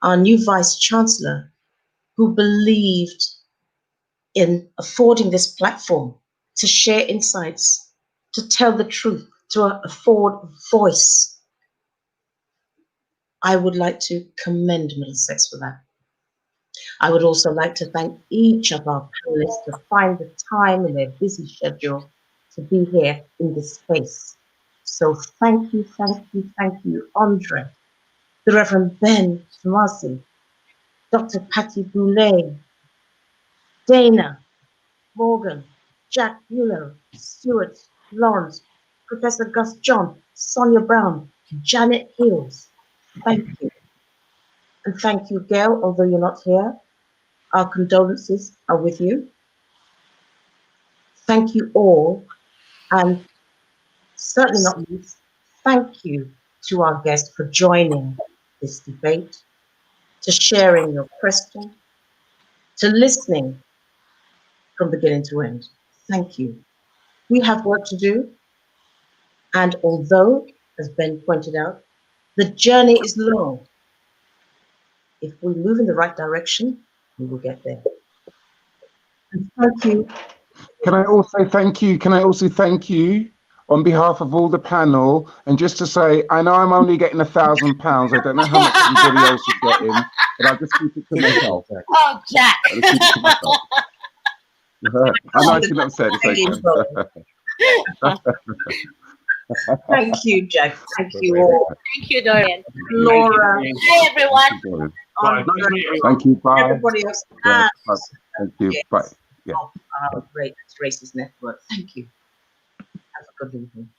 our new Vice-Chancellor, who believed in affording this platform to share insights, to tell the truth, to afford voice. I would like to commend Middlesex for that. I would also like to thank each of our panelists to find the time in their busy schedule to be here in this space. So thank you, Andre, the Reverend Ben Tomasi, Dr. Patty Boulay, Dana, Morgan, Jack Mueller, Stuart, Lawrence, Professor Gus John, Sonia Brown, Janet Hills. Thank you. And thank you, Gail, although you're not here. Our condolences are with you. Thank you all. And certainly not least, thank you to our guests for joining this debate, to sharing your questions, to listening from beginning to end. Thank you. We have work to do. And although, as Ben pointed out, the journey is long, if we move in the right direction, we will get there. And thank you. Can I also thank you on behalf of all the panel? And just to say, I know I'm only getting £1,000. I don't know how much everybody else is getting, but I'll just keep it to myself. Oh, Jack. I'll just keep it to myself. I know I shouldn't have said it. Thank you, Jack. Thank you all. Thank you, Doirean. Laura. Hi, everyone. Bye. Nice to meet you. Thank you. Bye. Everybody else. Yeah, bye. Thank you. Bye. Yeah. Racist Network. Thank you. Have a good evening.